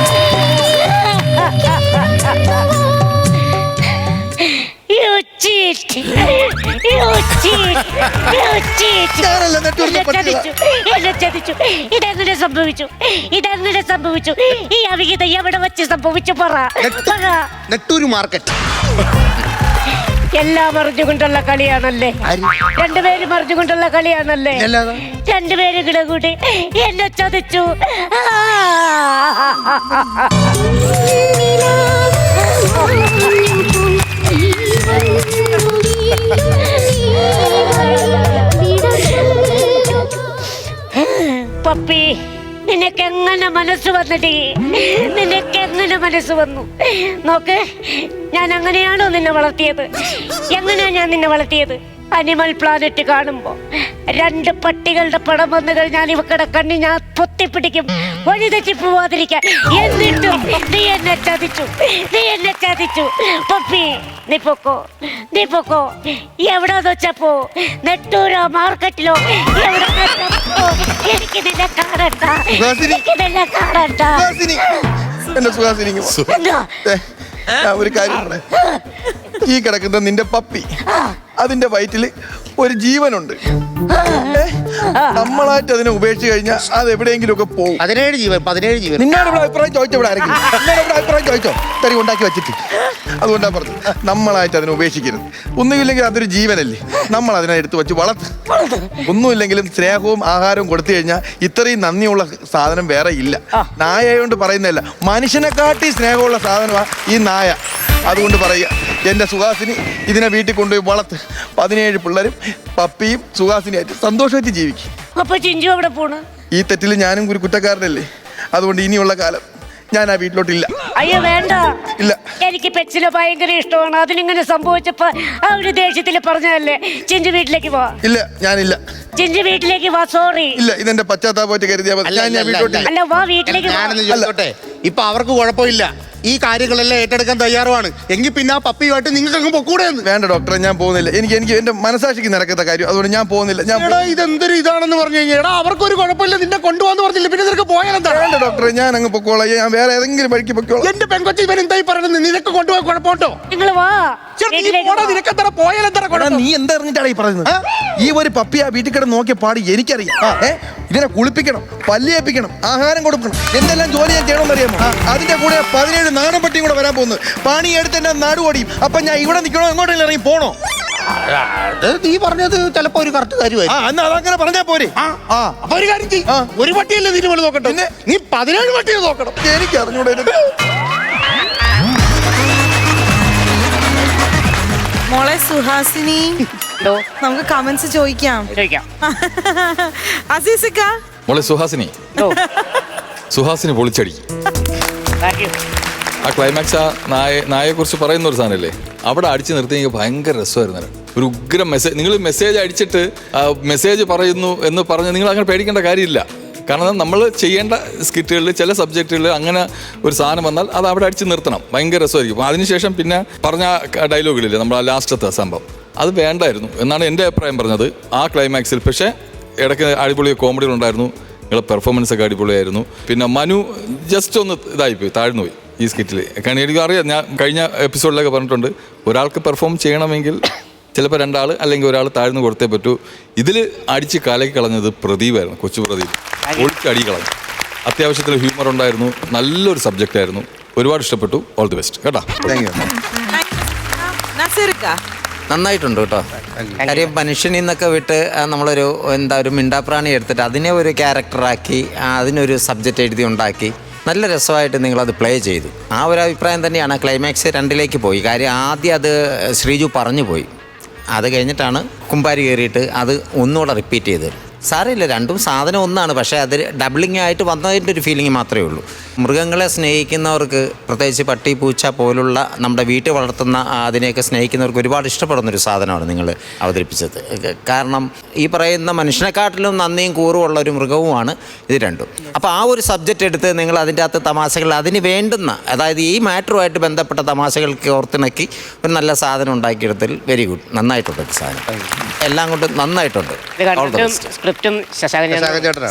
ഇതെങ്ങനെ സംഭവിച്ചു? ഇതെങ്ങനെ സംഭവിച്ചു? ഈ അവിഹിത എവിടെ വെച്ച് സംഭവിച്ചു? പറ. നെട്ടൂര് മാർക്കറ്റ്. എല്ലാം അറിഞ്ഞുകൊണ്ടുള്ള കളിയാണല്ലേ? രണ്ടുപേരും അറിഞ്ഞുകൊണ്ടുള്ള കളിയാണല്ലേ? രണ്ടുപേരും കൂടെ കൂടി എന്നെ ചതിച്ചു. പപ്പി, നിനക്കെങ്ങനെ മനസ്സ് വന്നടി? നിനക്കെങ്ങനെ മനസ്സ് വന്നു? നോക്ക്, ഞാൻ അങ്ങനെയാണോ നിന്നെ വളർത്തിയത്? എങ്ങനെയാ ഞാൻ നിന്നെ വളർത്തിയത്? അനിമൽ പ്ലാനറ്റ് കാണുമ്പോ 2 പട്ടികളുടെ പടം വന്നു കഴിഞ്ഞാൽ ഇവക്കടെ കണ്ണി ഞാൻ പൊത്തിപ്പിടിക്കും, വഴി തെറ്റി പോവാതിരിക്കാൻ. എന്നിട്ടും നീ എന്നെ ചതിച്ചു, നീ എന്നെ ചതിച്ചു. പപ്പി, നീ പൊക്കോ, നീ പൊക്കോ. എവിടെന്ന് വെച്ചപ്പോ, നെട്ടൂരോ മാർക്കറ്റിലോ എവിടെ വെച്ചപ്പോ എനിക്ക് നിന്നെ കാണണ്ട, എനിക്ക് നിന്നെ കാണണ്ട. എന്റെ സുഹാസിനി, എന്താ? ഞാൻ ഒരു കാര്യം പറയാം. ഈ കിടക്കുന്ന നിന്റെ പപ്പി, അതിന്റെ വയറ്റില് ഒരു ജീവനുണ്ട്. നമ്മളായിട്ട് അതിനെ ഉപേക്ഷിച്ച് കഴിഞ്ഞാൽ അത് എവിടെയെങ്കിലും ഒക്കെ പോകും. 17 ജീവൻ. നിന്നോട് ഇവിടെ അഭിപ്രായം ചോദിച്ചോ? ഇവിടെ ആരെങ്കിലും നിന്നോട് ഇവിടെ അഭിപ്രായം ചോദിച്ചോ? തരി ഉണ്ടാക്കി വെച്ചിട്ട്. അതുകൊണ്ടാ പറഞ്ഞത്, നമ്മളായിട്ട് അതിനെ ഉപേക്ഷിക്കരുത്. ഒന്നുമില്ലെങ്കിൽ അതൊരു ജീവനല്ലേ, നമ്മൾ അതിനെ എടുത്ത് വെച്ച് വളർത്ത്. ഒന്നുമില്ലെങ്കിലും സ്നേഹവും ആഹാരവും കൊടുത്തു കഴിഞ്ഞാൽ ഇത്രയും നന്ദിയുള്ള സാധനം വേറെ ഇല്ല. നായയോണ്ട് പറയുന്നതല്ല, മനുഷ്യനെ കാട്ടി സ്നേഹമുള്ള സാധനമാണ് ഈ നായ. അതുകൊണ്ട് പറയുക, എൻ്റെ സുഹാസിനി, ഇതിനെ വീട്ടിൽ കൊണ്ടുപോയി വളർത്ത്. 17 പിള്ളേരും പപ്പിയും സുഹാസിനിയായിട്ട് സന്തോഷമായിട്ട് ജീവിക്കും. അപ്പൊ ചിഞ്ചു എവിടെ പോണ്? ഈ തെറ്റിൽ ഞാനും ഒരു കുറ്റക്കാരനല്ലേ. അതുകൊണ്ട് ഇനിയുള്ള കാലം ഞാൻ ആ വീട്ടിലോട്ടില്ല. അയ്യോ വേണ്ട, ഇല്ല. എനിക്ക് പെറ്റ്സിനെ ഭയങ്കര ഇഷ്ടമാണ്. അതിനിങ്ങനെ സംഭവിച്ചപ്പോ ആ ഒരു ദേഷ്യത്തിൽ പറഞ്ഞതല്ലേ ചിഞ്ചു വീട്ടിലേക്ക് പോ. ഇല്ല, ഞാനില്ല. ചിഞ്ചു വീട്ടിലേക്ക് വാ. സോറി. ഇല്ല, ഇതെന്റെ പശ്ചാത്താപമായിട്ട് കരുതിയാൽ മതി. ഞാൻ വീട്ടിലോട്ടില്ല. അല്ല, വാ വീട്ടിലേക്ക് വാ. ഞാനൊന്ന് ചോദിച്ചോട്ടെ, ഇപ്പൊ അവർക്ക് കുഴപ്പമില്ല, ഈ കാര്യങ്ങളെല്ലാം ഏറ്റെടുക്കാൻ തയ്യാറുമാണ്. എങ്കിൽ പിന്നെ ആ പപ്പിയുമായിട്ട് നിങ്ങൾക്ക് അങ്ങ് പൊക്കൂടെ? വേണ്ട ഡോക്ടറെ, ഞാൻ പോകുന്നില്ല. എനിക്ക് എന്റെ മനസാക്ഷിക്ക് നടക്കാത്ത കാര്യം, അതുകൊണ്ട് ഞാൻ പോകുന്നില്ല. ഇതെന്തൊരു ഇതാണെന്ന് പറഞ്ഞു കഴിഞ്ഞാൽ അവർക്കൊരു കുഴപ്പമില്ല, നിന്നെ കൊണ്ടുപോകാന്ന് പറഞ്ഞില്ല, പിന്നെ നിനക്ക് പോയാലെന്താ? വേണ്ട ഡോക്ടറെ, ഞാൻ അങ്ങ് പൊക്കോളാം. ഞാൻ വേറെ ഏതെങ്കിലും വഴിക്ക് പൊക്കോളാം. എന്റെ പെൺകൊച്ചി ഇവൻ എന്തായി പറയുന്നത്? നിനക്ക് കൊണ്ടുപോകാൻ കുഴപ്പമുണ്ടോ? നിങ്ങൾ വാ. നിനക്കെത്ര പോയാലെന്താ? നീ എന്താ അറിഞ്ഞിട്ടാണ് ഈ പറയുന്നത്? ഈ ഒരു പപ്പി ആ വീട്ടിൽ കിടന്ന് നോക്കിയ പാടി എനിക്കറിയാം. ഇതിനെ കുളിപ്പിക്കണം, പല്ലിയേപ്പിക്കണം, ആഹാരം കൊടുക്കണം, എന്തെല്ലാം ജോലി ഞാൻ ചെയ്യണമെന്ന് അറിയാമോ? അതിന്റെ കൂടെ 17 നാടൻ പട്ടിയും കൂടെ വരാൻ പോകുന്നു. പണി എടുത്ത് എന്നെ നാടുപടിയും. അപ്പൊ ഞാൻ ഇവിടെ നിൽക്കണോ എങ്ങോട്ടെങ്കിലും ഇറങ്ങി പോണോ? അത് നീ പറഞ്ഞത് ചിലപ്പോ ഒരു കറക്റ്റ് കാര്യമായിരിക്കും. എന്നാ അതങ്ങനെ പറഞ്ഞാ പോരെ? അപ്പൊ ഒരു കാര്യം ചെയ്യ്. ഒരു പട്ടിയല്ലേ നീ പോലെ നോക്കട്ടെ, നീ 17 പട്ടിയെ നോക്കണം. എനിക്ക് അറിഞ്ഞൂടെ. മോളെ സുഹാസിനി, നമുക്ക് കമന്റ്സ് ചോദിക്കാം. അസീസിക്ക, മോളെ സുഹാസിനി, സുഹാസിനി പൊളിച്ചടി. ആ ക്ലൈമാക്സ് ആ നായയെ കുറിച്ച് പറയുന്ന ഒരു സാധനമല്ലേ, അവിടെ അടിച്ചു നിർത്തി എനിക്ക് ഭയങ്കര രസമായിരുന്നു. ഒരു ഉഗ്രം മെസ്സേജ്. നിങ്ങൾ മെസ്സേജ് അടിച്ചിട്ട് മെസ്സേജ് പറയുന്നു എന്ന് പറഞ്ഞ് നിങ്ങൾ അങ്ങനെ പേടിക്കേണ്ട കാര്യമില്ല. കാരണം നമ്മൾ ചെയ്യേണ്ട സ്കിറ്റുകളിൽ ചില സബ്ജക്റ്റുകളിൽ അങ്ങനെ ഒരു സാധനം വന്നാൽ അത് അവിടെ അടിച്ച് നിർത്തണം. ഭയങ്കര രസമായിരിക്കും. അതിനുശേഷം പിന്നെ പറഞ്ഞ ഡയലോഗുകളില്ലേ നമ്മൾ ആ ലാസ്റ്റത്തെ സംഭവം, അത് വേണ്ടായിരുന്നു എന്നാണ് എൻ്റെ അഭിപ്രായം പറഞ്ഞത് ആ ക്ലൈമാക്സിൽ. പക്ഷേ ഇടയ്ക്ക് അടിപൊളി കോമഡികളുണ്ടായിരുന്നു, നിങ്ങളുടെ പെർഫോമൻസ് ഒക്കെ അടിപൊളിയായിരുന്നു. പിന്നെ മനു ജസ്റ്റ് ഒന്ന് ഇതായിപ്പോയി, താഴ്ന്നുപോയി ഈ സ്കിറ്റിൽ. കാരണം എനിക്കറിയാം, ഞാൻ കഴിഞ്ഞ എപ്പിസോഡിലൊക്കെ പറഞ്ഞിട്ടുണ്ട്, ഒരാൾക്ക് പെർഫോം ചെയ്യണമെങ്കിൽ ചിലപ്പോൾ 2 ആൾ അല്ലെങ്കിൽ 1 ആൾ താഴ്ന്നു കൊടുത്തേ പറ്റൂ. ഇതിൽ അടിച്ച് കലക്കി കളഞ്ഞത് പ്രദീപായിരുന്നു, കൊച്ചു പ്രദീപ്. ഒളിച്ചടി കളഞ്ഞു. അത്യാവശ്യത്തിൽ ഹ്യൂമർ ഉണ്ടായിരുന്നു, നല്ലൊരു സബ്ജക്റ്റ് ആയിരുന്നു, ഒരുപാട് ഇഷ്ടപ്പെട്ടു. ഓൾ ദി ബെസ്റ്റ് കേട്ടോ. നന്നായിട്ടുണ്ട് കേട്ടോ. കാര്യം മനുഷ്യനിൽ നിന്നൊക്കെ വിട്ട് നമ്മളൊരു ഒരു മിണ്ടാപ്രാണി എടുത്തിട്ട് അതിനെ ഒരു ക്യാരക്ടറാക്കി അതിനൊരു സബ്ജക്റ്റ് എഴുതി ഉണ്ടാക്കി നല്ല രസമായിട്ട് നിങ്ങളത് പ്ലേ ചെയ്തു. ആ ഒരു അഭിപ്രായം തന്നെയാണ്. ക്ലൈമാക്സ് 2ലേക്ക് പോയി. കാര്യം ആദ്യം അത് ശ്രീജു പറഞ്ഞു പോയി, അത് കഴിഞ്ഞിട്ടാണ് കുമ്പാരി കയറിയിട്ട് അത് ഒന്നുകൂടെ റിപ്പീറ്റ് ചെയ്ത്. സാരമില്ല, രണ്ടും സാധനം ഒന്നാണ്, പക്ഷേ അത് ഡബിളിംഗ് ആയിട്ട് വന്നതിൻ്റെ ഒരു ഫീലിംഗ് മാത്രമേ ഉള്ളൂ. മൃഗങ്ങളെ സ്നേഹിക്കുന്നവർക്ക്, പ്രത്യേകിച്ച് പട്ടി പൂച്ച പോലുള്ള നമ്മുടെ വീട്ടിൽ വളർത്തുന്ന അതിനെയൊക്കെ സ്നേഹിക്കുന്നവർക്ക് ഒരുപാട് ഇഷ്ടപ്പെടുന്നൊരു സാധനമാണ് നിങ്ങൾ അവതരിപ്പിച്ചത്. കാരണം ഈ പറയുന്ന മനുഷ്യനെക്കാട്ടിലും നന്ദിയും കൂറുമുള്ള ഒരു മൃഗവുമാണ് ഇത് രണ്ടും. അപ്പോൾ ആ ഒരു സബ്ജക്റ്റ് എടുത്ത് നിങ്ങൾ അതിൻ്റെ അകത്ത് തമാശകൾ അതിന് വേണ്ടുന്ന, അതായത് ഈ മാറ്ററുമായിട്ട് ബന്ധപ്പെട്ട തമാശകൾക്ക് ഓർത്തിണക്കി ഒരു നല്ല സാധനം ഉണ്ടാക്കിയെടുത്തതിൽ വെരി ഗുഡ്. നന്നായിട്ടുണ്ട് സാധനം, എല്ലാം കൊണ്ടും നന്നായിട്ടുണ്ട്.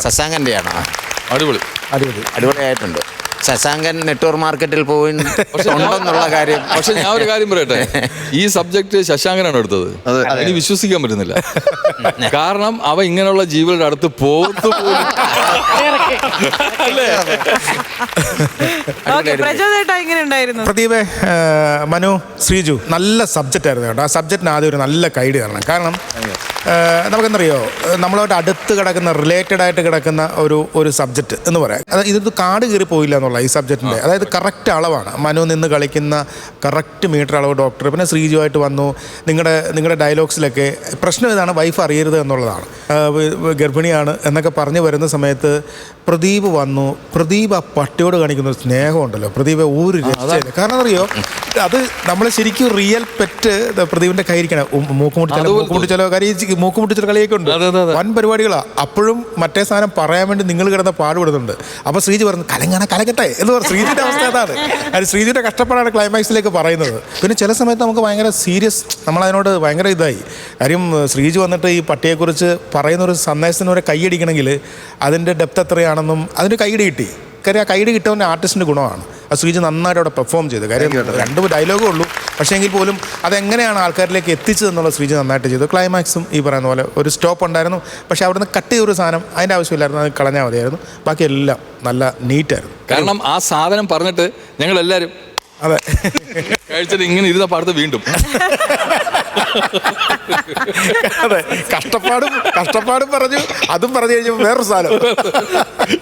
ശശാങ്കൻ്റെയാണോ? അടിപൊളി അടിപൊളിയായിട്ടുണ്ട്. ശശാങ്കൻ നെറ്റ്വർക്ക് മാർക്കറ്റിൽ പോയിണ്ടെന്നുള്ള കാര്യം. പക്ഷെ ഞാൻ ഒരു കാര്യം പറയട്ടെ, ഈ സബ്ജക്ട് ശശാങ്കനാണ് എടുത്തത്. എനിക്ക് വിശ്വസിക്കാൻ പറ്റുന്നില്ല. കാരണം അവ ഇങ്ങനെയുള്ള ജീവികളുടെ അടുത്ത് പോലും പ്രദീപേ, മനു, ശ്രീജു നല്ല സബ്ജക്റ്റ് ആയിരുന്നു കേട്ടോ. ആ സബ്ജക്റ്റിന് ആദ്യം ഒരു നല്ല ഗൈഡ് തരണം. കാരണം നമുക്കെന്തറിയോ, നമ്മളോട്ട് അടുത്ത് കിടക്കുന്ന റിലേറ്റഡ് ആയിട്ട് കിടക്കുന്ന ഒരു സബ്ജക്റ്റ് എന്ന് പറയാം. അതായത് ഇത് കാട് കയറി പോയില്ല എന്നുള്ള ഈ സബ്ജക്റ്റിൻ്റെ, അതായത് കറക്റ്റ് അളവാണ്. മനു നിന്ന് കളിക്കുന്ന കറക്റ്റ് മീറ്റർ അളവ് ഡോക്ടർ. പിന്നെ ശ്രീജുവായിട്ട് വന്നു. നിങ്ങളുടെ ഡയലോഗ്സിലൊക്കെ പ്രശ്നം ഇതാണ്, വൈഫ് അറിയരുത് എന്നുള്ളതാണ്. ഗർഭിണിയാണ് എന്നൊക്കെ പറഞ്ഞു വരുന്ന സമയത്ത് പ്രദീപ് വന്നു. പ്രദീപ് ആ പട്ടിയോട് കാണിക്കുന്ന ഒരു സ്നേഹമുണ്ടല്ലോ, പ്രദീപ് ഒരു രക്ഷയില്ല. കാരണം അറിയോ, അത് നമ്മൾ ശരിക്കും റിയൽ പെറ്റ് പ്രദീപിൻ്റെ കയ്യിരിക്കണം. മൂക്കുമുട്ടിച്ചാലോ മൂക്കുമുട്ടിച്ചാലോ കളിയൊക്കെ ഉണ്ട്, വൻ പരിപാടികളാണ്. അപ്പോഴും മറ്റേ സാധനം പറയാൻ വേണ്ടി നിങ്ങൾ കിടന്ന പാടുപെടുന്നുണ്ട്. അപ്പോൾ ശ്രീജു പറഞ്ഞു കലക്കട്ടെ എന്ന് പറഞ്ഞു. ശ്രീജിൻ്റെ അവസ്ഥ അതാണ്. അത് ശ്രീജിൻ്റെ കഷ്ടപ്പാടാണ് ക്ലൈമാക്സിലേക്ക് പറയുന്നത്. പിന്നെ ചില സമയത്ത് നമുക്ക് ഭയങ്കര സീരിയസ്, നമ്മളതിനോട് ഭയങ്കര ഇതായി. കാര്യം ശ്രീജു വന്നിട്ട് ഈ പട്ടിയെക്കുറിച്ച് പറയുന്നൊരു സന്ദേശത്തിന് ഒരു കൈയടിക്കണമെങ്കിൽ അതിൻ്റെ ഡെപ്ത് എത്രയാണെന്നും അതിന് കൈയടി കിട്ടി. കാര്യം ആ കൈയടി കിട്ടുന്ന ആർട്ടിസ്റ്റിൻ്റെ ഗുണമാണ്. ആ ശ്രീജു നന്നായിട്ട് അവിടെ പെർഫോം ചെയ്തു. കാര്യം 2 ഡയലോഗേ ഉള്ളൂ, പക്ഷേ എങ്കിൽ പോലും അതെങ്ങനെയാണ് ആൾക്കാരിലേക്ക് എത്തിച്ചതെന്നുള്ള ശ്രീജു നന്നായിട്ട് ചെയ്തു. ക്ലൈമാക്സും ഈ പറയുന്ന പോലെ ഒരു സ്റ്റോപ്പ് ഉണ്ടായിരുന്നു, പക്ഷേ അവിടുന്ന് കട്ട് ചെയ്തൊരു സാധനം അതിൻ്റെ ആവശ്യമില്ലായിരുന്നു, അത് കളഞ്ഞാൽ മതിയായിരുന്നു. ബാക്കി എല്ലാം നല്ല നീറ്റായിരുന്നു. കാരണം ആ സാധനം പറഞ്ഞിട്ട് ഞങ്ങളെല്ലാവരും അതെ കഴിച്ചിട്ട് ഇങ്ങനെ ഇരുന്ന പാടത്ത് വീണ്ടും അതെ കഷ്ടപ്പാടും പറഞ്ഞു, അതും പറഞ്ഞു കഴിഞ്ഞപ്പോൾ വേറൊരു സാധനം.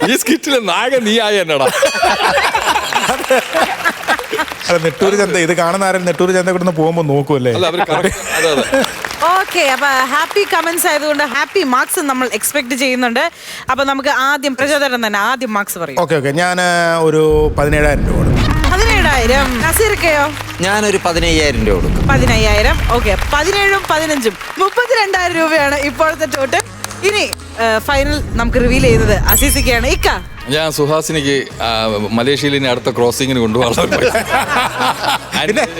ഈ സ്കിറ്റിലെ നായകൻ നീ ആയ എന്നടാ. നെട്ടൂർ ചന്ത ഇത് കാണുന്ന ആരും നെട്ടൂർ ചന്ത ഇവിടുന്ന് പോകുമ്പോൾ നോക്കുമല്ലേ. ഓക്കെ, അപ്പൊ ഹാപ്പി കമന്റ്സ് ആയതുകൊണ്ട് ഹാപ്പി മാർക്സ് നമ്മൾ എക്സ്പെക്ട് ചെയ്യുന്നുണ്ട്. അപ്പൊ നമുക്ക് ആദ്യം പ്രചോദനം തന്നെ ആദ്യം മാർക്സ് പറയും. ഓക്കെ ഞാൻ ഒരു 17,000 രൂപ കൊടുക്കും. 17,000. നസീർക്കയോ? ഞാനൊരു 15,000 രൂപ കൊടുക്കും. 15,000. ഓക്കെ, 17ഉം 15ഉം 32,000 രൂപയാണ് ഇപ്പോഴത്തെ ടോട്ടൽ. ഇനി ഫൈനൽ നമുക്ക് റിവീൽ ചെയ്യുന്നത് അസീസിക്കയാണ്. ഇക്ക, ഞാൻ സുഹാസിനിക്ക് മലേഷ്യയിൽ ഇനി അടുത്ത ക്രോസിങ്ങിന് കൊണ്ടുപോകാൻ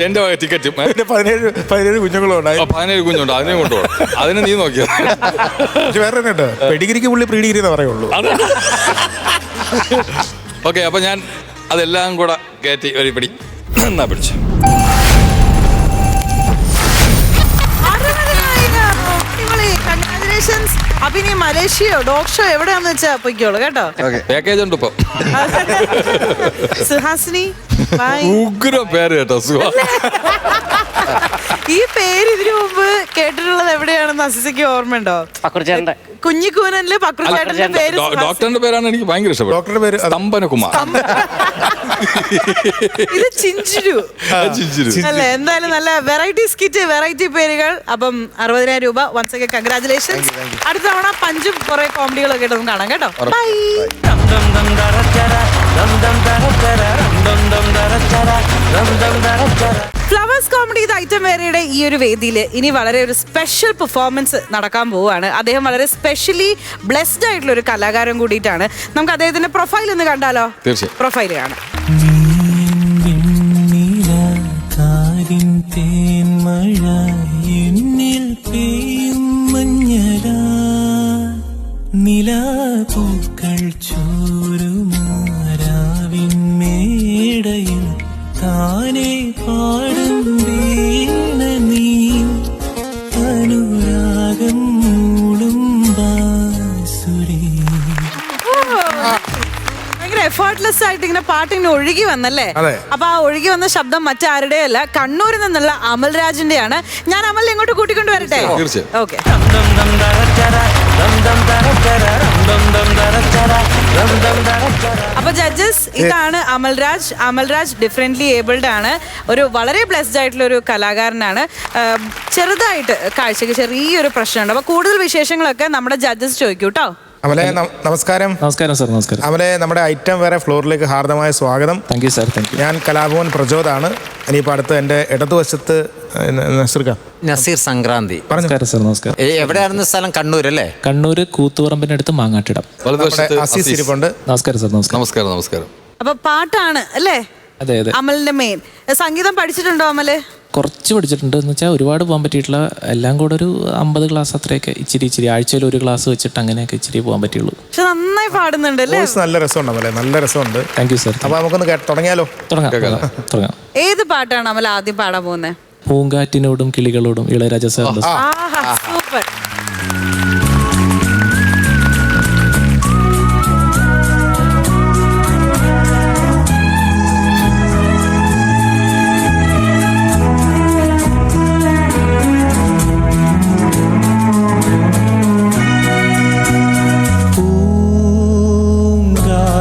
എന്റെ ടിക്കറ്റും 17 കുഞ്ഞുങ്ങളുണ്ടായി. 17 കുഞ്ഞുണ്ട്, അതിനെ കൊണ്ടുപോകണം. അതിനെ നീ നോക്കിയത് വേറെ കേട്ടോ, പെഡിഗ്രിക്ക് പുള്ളി പ്രീ ഡിഗ്രി എന്ന് പറയുള്ളൂ. ഓക്കെ, അപ്പൊ ഞാൻ അതെല്ലാം കൂടെ കയറ്റി ഒരു പിടി എന്നാ പിടിച്ചു. കൺഗ്രാജുലേഷൻസ്. അപ്പൊ ഇനി മലേഷ്യയോ ഡോഗ് ഷോ എവിടെയാന്ന് വെച്ചാ പൊയ്ക്കോളൂ കേട്ടോ. പാക്കേജ് ഉണ്ട് ഇപ്പൊ. സുഹാസിനി bye. ഉഗ്രം പേര് കേട്ടോ സുഹ. ഈ പേര് ഇതിനു മുമ്പ് കേട്ടിട്ടുള്ളത് എവിടെയാണെന്ന് അസിസയ്ക്ക് ഓർമ്മയുണ്ടോ? പക്കുറിച്ചേട്ടൻ്റെ കുഞ്ഞിക്കൂനല്ലേ പക്രുചേട്ടന്റെ പേര് ഡോക്ടറിന്റെ പേരാണ് എനിക്ക് ഭയങ്കര ഇഷ്ടപ്പെട്ടത്. ഡോക്ടറുടെ പേര് സ്തംഭനകുമാർ. ഇത് ചിഞ്ചിരു ചിഞ്ചിരു. അല്ലേ? എന്തായാലും നല്ല വെറൈറ്റി സ്കിറ്റ്, വെറൈറ്റി പേരുകൾ. അപ്പം 60,000 രൂപ. Once again congratulations. അടുത്ത തവണ പഞ്ചും കുറെ കോമഡികളൊക്കെ ആയിട്ട് നമുക്ക് കാണാം കേട്ടോ. ബൈ. ഫ്ലവേഴ്സ് കോമഡി ഇത് ഐറ്റം വേറെയുടെ ഈ ഒരു വേദിയിൽ ഇനി വളരെ ഒരു സ്പെഷ്യൽ പെർഫോമൻസ് നടക്കാൻ പോവുകയാണ്. അദ്ദേഹം വളരെ സ്പെഷ്യലി ബ്ലെസ്ഡ് ആയിട്ടുള്ള ഒരു കലാകാരൻ കൂടിയിട്ടാണ്. നമുക്ക് അദ്ദേഹത്തിന്റെ പ്രൊഫൈൽ ഒന്ന് കണ്ടാലോ? തീർച്ചയായും. പ്രൊഫൈൽ കാണാം. നിലാപൂക്കൾ ചോരുമാരാവിന്മേടയിൽ താനെ പാടും വീണ നീ അനുരാഗം മൂളും ബാസുരേ. ഭയങ്കര എഫേർട്ട്ലെസ് ആയിട്ട് ഇങ്ങനെ പാട്ടിങ്ങനെ ഒഴുകി വന്നല്ലേ? അതെ. അപ്പൊ ആ ഒഴുകി വന്ന ശബ്ദം മറ്റാരുടെയും അല്ല, കണ്ണൂരിൽ നിന്നുള്ള അമൽരാജിന്റെയാണ്. ഞാൻ അമലിനെ ഇങ്ങോട്ട് കൂട്ടിക്കൊണ്ട് വരട്ടെ? തീർച്ചയായും. ഓക്കെ. അപ്പൊ ജഡ്ജസ്, ഇതാണ് അമൽരാജ്. അമൽരാജ് ഡിഫറെന്റ്ലി ഏബിൾഡ് ആണ്. ഒരു വളരെ ബ്ലെസ്ഡ് ആയിട്ടുള്ള ഒരു കലാകാരനാണ്. ചെറുതായിട്ട് കാഴ്ചക്ക് ചെറിയൊരു പ്രശ്നമുണ്ട്. അപ്പൊ കൂടുതൽ വിശേഷങ്ങളൊക്കെ നമ്മുടെ ജഡ്ജസ് ചോദിക്കൂ കേട്ടോ. അമലെ നമസ്കാരം. നമസ്കാരം സാർ. നമസ്കാരം. അമലെ, നമ്മുടെ ഐറ്റം വേറെ ഫ്ലോറിലേക്ക് ഹാർദമായ സ്വാഗതം. Thank you sir. Thank you. ഞാൻ കലാഭവൻ പ്രചോദാണ്. ഇനിയിപ്പോൾ അടുത്ത് എൻ്റെ ഇടതുവശത്ത് നസീർ സംക്രാന്തി. നമസ്കാരം സാർ. നമസ്കാരം. എവിടെയായിരുന്നു സ്ഥലം? കണ്ണൂർ അല്ലേ? കണ്ണൂര് കൂത്തുപറമ്പിനടുത്ത് മാങ്ങാട്ടിടം. വലതുവശത്ത് അസീസ് ഇരിപ്പുണ്ട്. നമസ്കാരം സാർ. നമസ്കാരം. നമസ്കാരം. നമസ്കാരം. അപ്പൊ പാട്ടാണ് അല്ലേ അതെ അതെ. അമലിന്റെ മെയിൻ. സംഗീതം പഠിച്ചിട്ടുണ്ടോ അമല്? കുറച്ച് പഠിച്ചിട്ടുണ്ട്. എന്ന് വെച്ചാൽ ഒരുപാട് പോകാൻ പറ്റിയിട്ടില്ല. എല്ലാം കൂടെ ഒരു 50 ക്ലാസ് അത്രയൊക്കെ. ഇച്ചിരി ആഴ്ചയിൽ ഒരു ക്ലാസ് വെച്ചിട്ട് അങ്ങനെയൊക്കെ ഇച്ചിരി പോകാൻ പറ്റുള്ളൂ. പക്ഷെ നന്നായി പാടുന്നുണ്ട് അല്ലേ? നല്ല രസമുണ്ട് അമലെ, നല്ല രസമുണ്ട്. Thank you sir. അപ്പോൾ നമുക്കൊന്ന് തുടങ്ങിയാലോ? തുടങ്ങാം. ഏത് പാട്ടാണ് അമൽ ആദ്യം പാടാൻ പോകുന്നത്? പൂങ്കാറ്റിനോടും കിളികളോടും ഇളയരാജ സാറിന്റെ. സൂപ്പർ.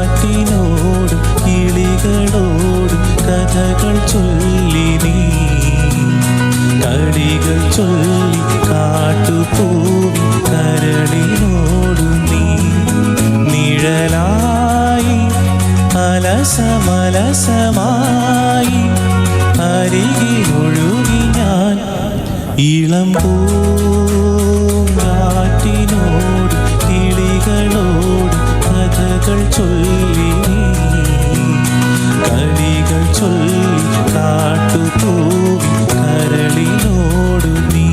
പൂങ്കാറ്റിനോടും കിളികളോടും കഥകൾ ചൊല്ലി നീ കളികൾ ചൊല്ലി കാട്ടുപൂവി കരളിനോടു നീ നിഴലായി അലസമലസമായി അരികിലൊഴുകി ഞാൻ ഇളം പൂങ്കാറ്റിനോട് കിളികളോട് കഥകൾ ചൊല്ലി കളികൾ ചൊല്ലി കാട്ടുപൂവി കരളിനോടു നീ.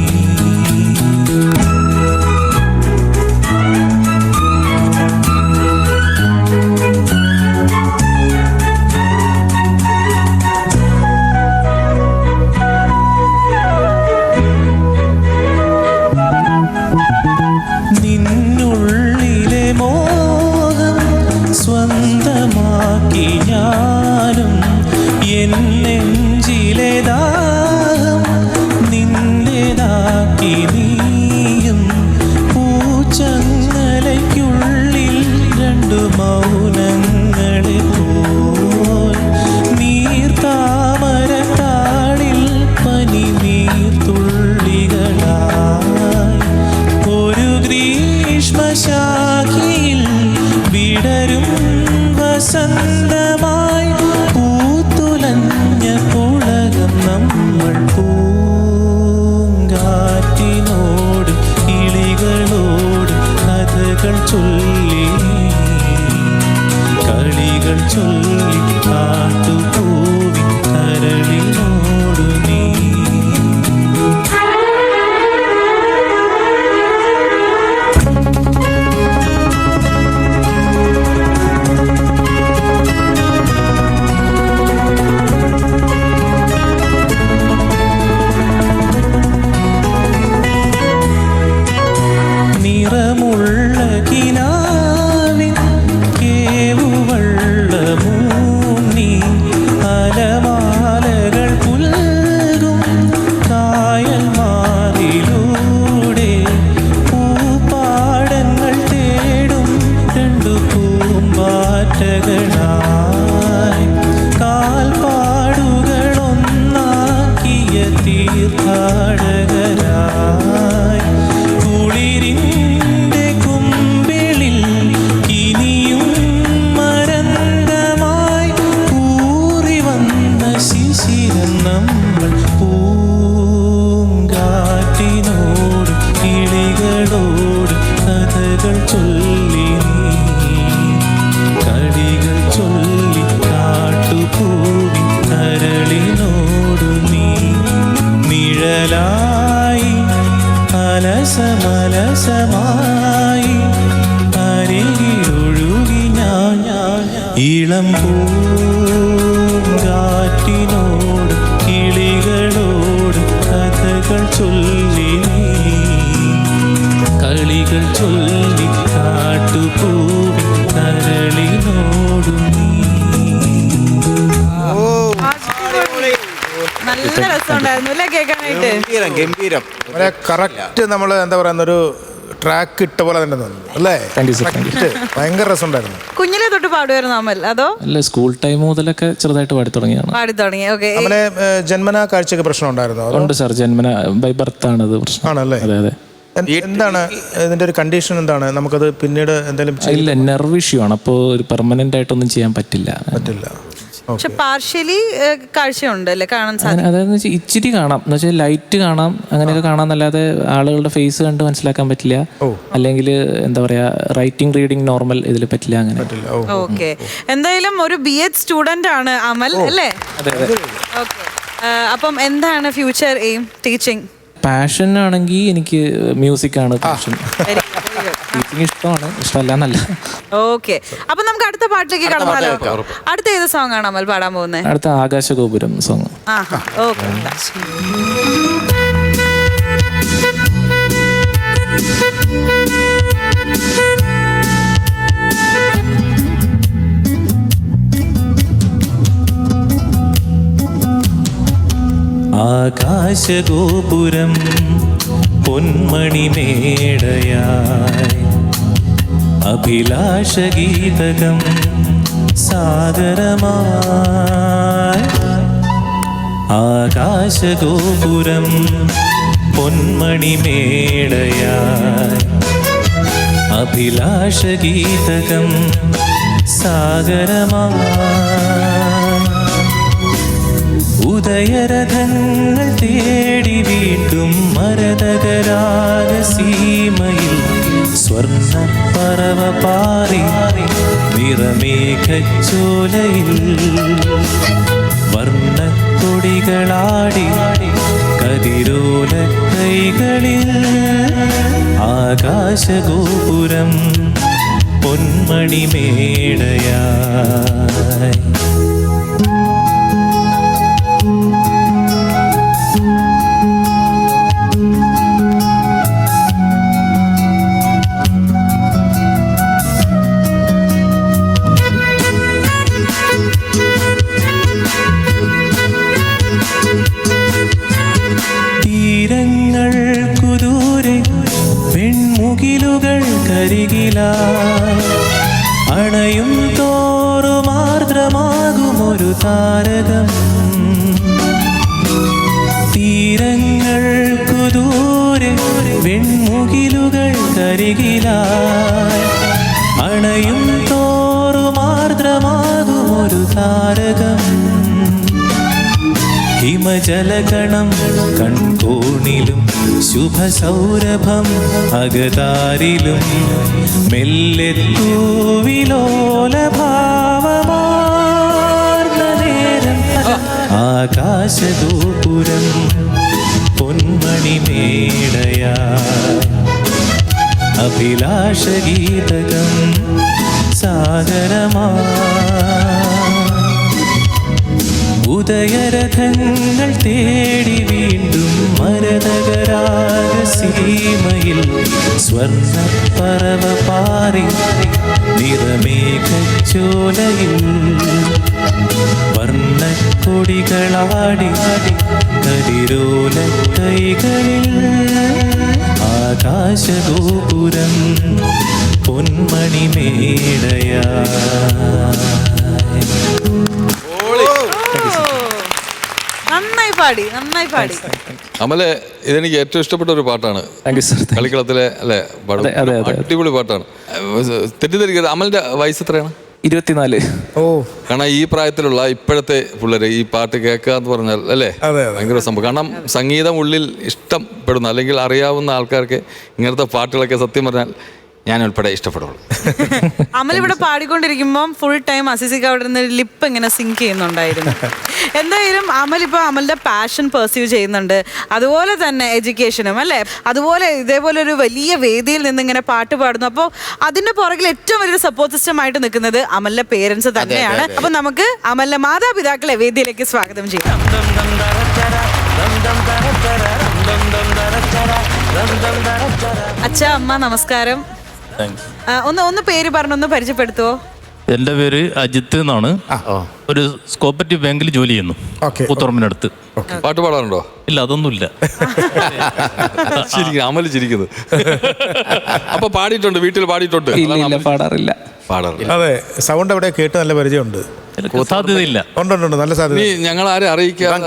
നിന്നുള്ളിലെ മോഹം സ്വന്തമാക്കി ഞാനും എൻ നെഞ്ചിലെ ദാഹം നിന്റേതാക്കി നീയും പൂച്ചങ്ങലയ്ക്കുള്ളിൽ 2 മൗനങ്ങളെ പോൽ നീർത്താമരത്താളിൽ പനി നീർത്തുള്ളികളായി ഒരു ഗ്രീഷ്മശാഖിയിൽ വിടരും വസന്തമായി പൂത്തുലഞ്ഞ പുളകം നമ്മൾ പൂങ്കാറ്റിനോട് കിളികളോട് കഥകൾ ചൊല്ലി കളികൾ ചൊല്ലി കാട്ടുപൂവി കരളിനോടു നീ. നിറമുള്ള ചൊല്ലി നീ കളികൾ ചൊല്ലി കാട്ടുപൂവി കരളിനോടു നീ നിഴലായി അലസമലസമായി അരികിലൊഴുകി ഞാൻ ഇളം പൂങ്കാറ്റിനോട് കിളികളോട് കഥകൾ ചൊല്ലി നീ കളികൾ ചൊല്ലി കാട്ടുപൂവി കരളിനോടു നീ. നല്ല രസമുണ്ടായിരുന്നു അല്ലേ കേൾക്കാനായിട്ട്? ഗംഭീരം ഗംഭീരം. കറക്റ്റ് നമ്മൾ എന്താ പറയുന്ന ഒരു ട്രാക്ക് ഇട്ട പോലെ തന്നെ തോന്നുന്നു അല്ലേ? Thank you sir, thank you. Correct. ഭയങ്കര രസമുണ്ടായിരുന്നു. കുഞ്ഞിലെ തൊട്ട് പാടുമായിരുന്നു അമൽ, അതോ അല്ല, സ്കൂൾ ടൈം മുതലൊക്കെ ചെറുതായിട്ട് പാടി തുടങ്ങിയാണ്. പാടി തുടങ്ങി? ഓക്കെ. നമ്മളെ ജന്മനാ കാഴ്ചക്ക് പ്രശ്നം ഉണ്ടായിരുന്നോ? ഉണ്ട് സാർ, ജന്മന ബൈ ബർത്ത് ആണ് അത് പ്രശ്നം. ആണല്ലേ? അതെ അതെ. എന്താണ് ഇതിന്റെ ഒരു കണ്ടീഷൻ? എന്താണ് നമുക്കത് പിന്നീട് എന്തെങ്കിലും ഇല്ല, നെർവ് ഇഷ്യൂ ആണ്. അപ്പോൾ ഒരു പെർമനന്റ് ആയിട്ടൊന്നും ചെയ്യാൻ പറ്റില്ല. പക്ഷെ പാർഷ്യലി കാഴ്ചയുണ്ട് അല്ലേ, കാണാൻ സാധിക്കും? അതായത് ഇച്ചിരി കാണാം, എന്ന് വെച്ചാൽ ലൈറ്റ് കാണാം, അങ്ങനെയൊക്കെ കാണാന്നല്ലാതെ ആളുകളുടെ ഫേസ് കണ്ട് മനസ്സിലാക്കാൻ പറ്റില്ല. അല്ലെങ്കിൽ എന്താ പറയാ, റൈറ്റിംഗ് റീഡിംഗ് നോർമൽ ഇതിൽ പറ്റില്ല, അങ്ങനെ. ഓക്കെ. എന്തായാലും ഒരു BEd സ്റ്റുഡന്റ് ആണ് അമൽ അല്ലേ? ഓക്കെ. അപ്പം എന്താണ് ഫ്യൂച്ചർ എയിം? ടീച്ചിങ് പാഷൻ ആണെങ്കിൽ എനിക്ക് മ്യൂസിക് ആണ് പാഷൻ. ടീച്ചിങ് ഇഷ്ടമാണ്, ഇഷ്ടമല്ല എന്നല്ല. ഓക്കെ. അപ്പൊ നമുക്ക് അടുത്ത പാട്ടിലേക്ക് കടന്നാലോ? അടുത്ത ഏത് സോങ് ആണ് അമൽ പാടാൻ പോകുന്നത്? അടുത്ത ആകാശഗോപുരം സോങ്. ആഹാ, ഓക്കെ. ആകാശഗോപുരം പൊന്മണിമേടയായി അഭിലാഷഗീതകം സാഗരമായി. ആകാശഗോപുരം പൊന്മണിമേടയായി അഭിലാഷഗീതകം സാഗരമായി. ഉദയരഥങ്ങൾ തേടി വീണ്ടും മരതകരാഗസീമയിൽ സ്വർണ്ണപ്പറവ പാറി നിറമേഘച്ചോലയിൽ വർണ്ണക്കൊടികളാടി കതിരോല കൈകളിൽ. ആകാശഗോപുരം പൊന്മണിമേടയായി അണയും തോറുമാർദ്രമാകുമൊരു താരകം. തീരങ്ങൾക്കു ദൂരെ വെൺമുകിലുകൾ കരികിലായി അണയും തോറുമാർദ്രമാകുമൊരു താരകം. ഹിമജലകണം കൺകോണിലും ശുഭസൗരഭം അകതാരിലും മെല്ലെത്തൂവിലോലഭാവമാർന്ന നേരം. ആകാശഗോപുരം പൊന്മണിമേടയായി അഭിലാഷഗീതകം സാഗരമായി. ഉദയരഥങ്ങൾ തേടി വീണ്ടും മരതകരാഗസീമയിൽ സ്വർണ്ണപ്പറവ പാറി നിറമേഘച്ചോലയിൽ വർണ്ണക്കൊടികളാടി കതിരോല കൈകളിൽ. ആകാശഗോപുരം പൊന്മണിമേടയായി. നന്നായി പാടി, നന്നായി പാടി. അമലെ, ഇതെനിക്ക് ഏറ്റവും ഇഷ്ടപ്പെട്ട ഒരു പാട്ടാണ്. Thank you sir. കളിക്കളത്തിലെ അല്ലേ പാടും, അടിപൊളി പാട്ടാണ്. തെറ്റിദ്ധരിക്കരുത്, അമലിന്റെ വയസ്സ് എത്രയാണ്? 24. കാരണം ഈ പ്രായത്തിലുള്ള ഇപ്പോഴത്തെ പിള്ളേര് ഈ പാട്ട് കേൾക്കുക എന്ന് പറഞ്ഞാൽ അല്ലേ ഭയങ്കര സംഭവം. കാരണം സംഗീതം ഉള്ളിൽ ഇഷ്ടപ്പെടുന്ന അല്ലെങ്കിൽ അറിയാവുന്ന ആൾക്കാർക്ക് ഇങ്ങനത്തെ പാട്ടുകളൊക്കെ സത്യം പറഞ്ഞാൽ ഞാൻ ഉൾപ്പെടെ ഇഷ്ടപ്പെടുള്ളൂ. അമൽ ഇവിടെ പാടിക്കൊണ്ടിരിക്കുമ്പോൾ ഫുൾ ടൈം അസിസിക്ക് അവിടെ നിന്ന് ലിപ്പ് ഇങ്ങനെ സിങ്ക് ചെയ്യുന്നുണ്ടായിരുന്നു. എന്തായാലും അമൽ ഇപ്പോൾ അമലിന്റെ പാഷൻ പെർസ്യൂ ചെയ്യുന്നുണ്ട്, അതുപോലെ തന്നെ എഡ്യൂക്കേഷനും അല്ലേ, അതുപോലെ ഇതേപോലെ ഒരു വലിയ വേദിയിൽ നിന്ന് ഇങ്ങനെ പാട്ട് പാടുന്നു. അപ്പോൾ അതിന്റെ പുറകിൽ ഏറ്റവും വലിയൊരു സപ്പോർട്ട് സിസ്റ്റം ആയിട്ട് നിൽക്കുന്നത് അമലിന്റെ പേരൻസ് തന്നെയാണ്. അപ്പൊ നമുക്ക് അമലിന്റെ മാതാപിതാക്കളെ വേദിയിലേക്ക് സ്വാഗതം ചെയ്യാം. അച്ഛാ അമ്മ നമസ്കാരം. ഒന്ന് പേര് പറഞ്ഞൊന്ന് പരിചയപ്പെടുത്തുവോ? എൻ്റെ പേര് അജിത്ത് എന്നാണ്. ഒരു കോപ്പറേറ്റീവ് ബാങ്കിൽ ജോലി ചെയ്യുന്നു, പുത്തുറമ്പിനടുത്ത്. പാട്ട് പാടാറുണ്ടോ? ഇല്ല, അതൊന്നുമില്ല. അമല് ചിരിക്കുന്നു. അപ്പൊ പാടിയിട്ടുണ്ട്, വീട്ടിൽ പാടിയിട്ടുണ്ട്? ഇല്ല, പാടാറില്ല. പാടാറില്ല. അതെ, സൗണ്ട് അവിടെ കേട്ട് നല്ല പരിചയമുണ്ട്. സാധ്യതയില്ല. ഉണ്ട്, നല്ല സാധ്യത. ഞങ്ങൾ ആരെ അറിയിക്കാം?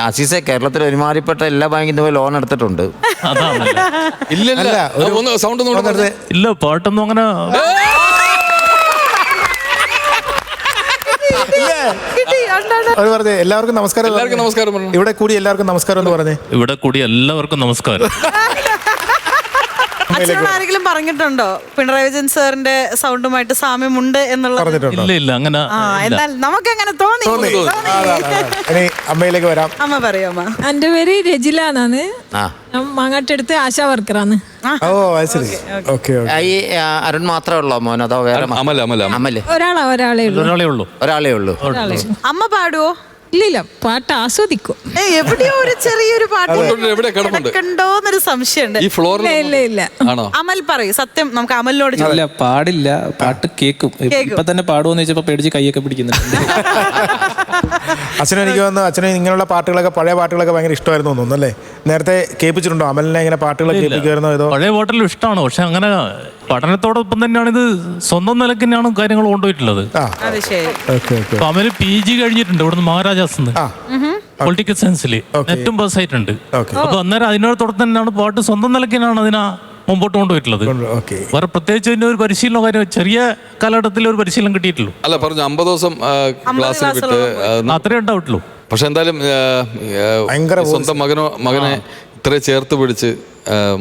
അസീസെ കേരളത്തിൽ ഒരുമാതിരിപ്പെട്ട എല്ലാ ബാങ്കിൽ നിന്ന് ലോൺ എടുത്തിട്ടുണ്ട്. ഇല്ല, സൗണ്ട് ഇല്ല, പാട്ടൊന്നും അങ്ങനെ. അവർ പറഞ്ഞേ എല്ലാവർക്കും നമസ്കാരം. എല്ലാവർക്കും നമസ്കാരം. ഇവിടെ കൂടി എല്ലാവർക്കും നമസ്കാരം എന്ന് പറഞ്ഞേ. ഇവിടെ കൂടി എല്ലാവർക്കും നമസ്കാരം. അച്ഛനോട് ആരെങ്കിലും പറഞ്ഞിട്ടുണ്ടോ പിണറായി വിജയൻ സാറിന്റെ സൗണ്ടുമായിട്ട് സാമ്യമുണ്ട് എന്നുള്ളത്? ഇല്ല, അങ്ങനെ. എന്നാൽ നമുക്ക് അങ്ങനെ തോന്നി. ഇനി അമ്മയിലേക്ക് വരാം. അമ്മ പറയോ? അമ്മ, എന്റെ പേര് രജില എന്നാണ്. ഞാൻ മാങ്ങാട്ടടുത്ത് ആശാ വർക്കറാണ്. ഓ അത് ശരി. ഓക്കെ. ഈ അരുൺ മാത്രമേ ഉള്ളോ മോൻ, അതോ വേറെ? അമല് ഒരാളേ ഉള്ളൂ. അമ്മ പാടുവോ? ഇല്ലില്ല, പാട്ട് ആസ്വദിക്കും. എവിടെയോ ഒരു ചെറിയൊരു പാട്ട് എവിടെ കിടപ്പുണ്ട് ഉണ്ടോന്നൊരു സംശയമുണ്ട്. ഈ ഫ്ലോറിൽ ഇല്ല. ആണോ? അമൽ പറയൂ, സത്യം നമുക്ക് അമലിനോട് ഇല്ല, പാടില്ല. പാട്ട് കേൾക്കും. ഇപ്പൊ തന്നെ പാടുമെന്ന് വെച്ചപ്പോ പേടിച്ച് കൈയൊക്കെ പിടിക്കുന്നുണ്ട്. അച്ഛനും എനിക്ക് വന്ന് അച്ഛനും ഇങ്ങനെയുള്ള പാട്ടുകളൊക്കെ, പഴയ പാട്ടുകളൊക്കെ ഭയങ്കര ഇഷ്ടമായിരുന്നു തോന്നുന്നു അല്ലേ? നേരത്തെ കേൾപ്പിച്ചിട്ടുണ്ടോ അമലിനെ ഇങ്ങനെ പാട്ടുകളൊക്കെ കേൾപ്പിക്കുമായിരുന്നോ? ഏതോ പഴയ പാട്ടെല്ലാം ഇഷ്ടമാണ്, പക്ഷെ അങ്ങനെ പഠനത്തോടൊപ്പം തന്നെയാണ് ഇത് സ്വന്തം നിലയ്ക്ക് തന്നെയാണ് കാര്യങ്ങൾ കൊണ്ടുപോയിട്ടുള്ളത്. അപ്പൊ അമല് PG കഴിഞ്ഞിട്ടുണ്ട് ഇവിടുന്ന് മഹാരാജാസ് പൊളിറ്റിക്കൽ സയൻസിൽ നെറ്റും പാസ്സായിട്ടുണ്ട്. അപ്പൊ അന്നേരം അതിനോടത്തോടെ തന്നെയാണ് പാട്ട് സ്വന്തം നിലയ്ക്കാണ് അതിനാ മുമ്പോട്ട് കൊണ്ടുപോയിട്ടുള്ളത്. വേറെ പ്രത്യേകിച്ച് അതിന്റെ ഒരു പരിശീലനം കാര്യം ചെറിയ കാലഘട്ടത്തിൽ ഒരു പരിശീലനം കിട്ടിയിട്ടുള്ളൂ. അല്ല, പറഞ്ഞു 50 ദിവസം ക്ലാസ്സിൽ വിട്ട് അത്രേ ഉണ്ടായിട്ടുള്ളൂ. പക്ഷെ എന്തായാലും സ്വന്തം മകനെ ഇത്ര ചേർത്ത് പിടിച്ച്